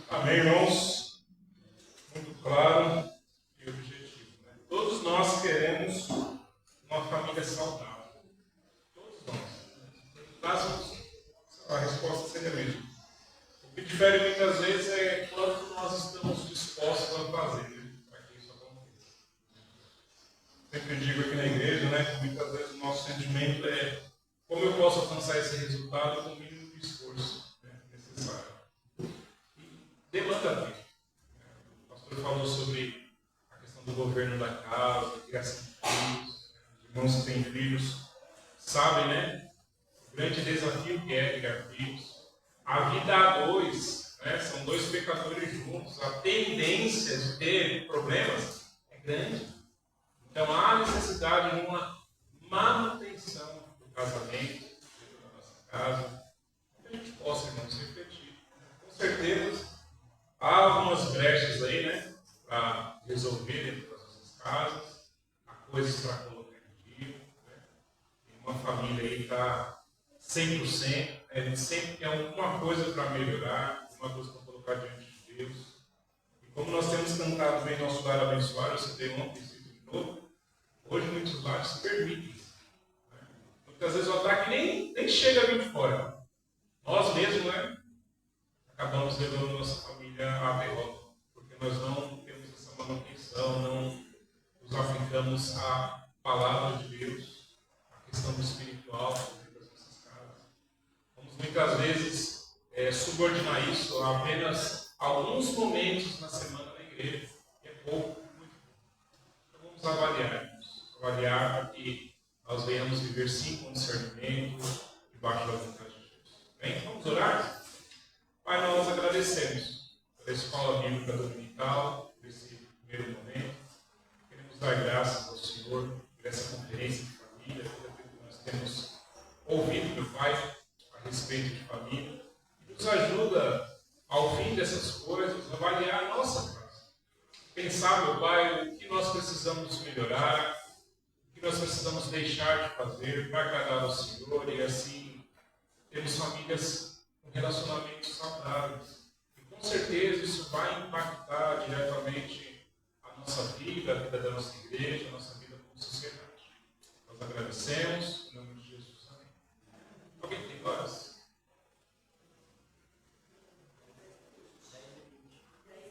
Amém, irmãos? Muito claro e objetivo. Né? Todos nós queremos uma família saudável. Todos nós. No caso, a resposta seria a mesma. O que difere muitas vezes é quanto nós estamos dispostos a fazer, né, para que isso aconteça. Sempre digo aqui na igreja, né, que muitas vezes o nosso sentimento é como eu posso alcançar esse resultado com o mínimo de esforço, né, necessário. Demanda tempo. O pastor falou sobre a questão do governo da casa, criação de filhos. Os irmãos que têm filhos sabem, né? O grande desafio que é criar filhos. A vida a dois, né? São dois pecadores juntos. A tendência de ter problemas é grande. Então há necessidade de uma manutenção do casamento, dentro da nossa casa, que a gente possa, irmãos, refletir. Com certeza, há algumas brechas aí, né, para resolver dentro das nossas casas, há coisas para colocar em dia, né? E uma família aí está 100%, a gente sempre tem alguma coisa para melhorar, alguma coisa para colocar diante de Deus. E como nós temos cantado bem nosso lar abençoado, eu citei ontem, cito de novo, hoje muitos lares se permitem. Né? Muitas vezes o ataque nem chega a vir de fora. Nós mesmos, né, acabamos levando nossa família à derrota, porque nós não temos essa manutenção, não nos aplicamos à palavra de Deus, à questão do espiritual dentro das nossas casas. Vamos muitas vezes subordinar isso a apenas alguns momentos na semana na igreja, que é pouco, muito pouco. Então vamos avaliar para que nós venhamos viver sim com discernimento, debaixo da vontade de Deus. Bem, vamos orar? Pai, nós agradecemos pela escola bíblica dominical, por esse primeiro momento. Queremos dar graças ao Senhor por essa conferência de família, por aquilo que nós temos ouvido, meu Pai, a respeito de família. E nos ajuda, ao fim dessas coisas, a avaliar a nossa casa. Pensar, meu Pai, o que nós precisamos melhorar, o que nós precisamos deixar de fazer para agradar ao Senhor e assim termos famílias com relacionamentos saudáveis. E com certeza isso vai impactar diretamente a nossa vida, a vida da nossa igreja, a nossa vida como sociedade. Nós agradecemos, em nome de Jesus. Amém. Alguém tem horas?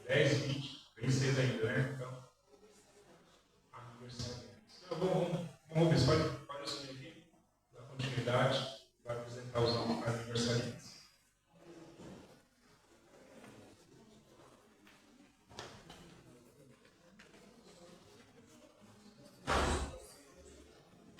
10 e 20.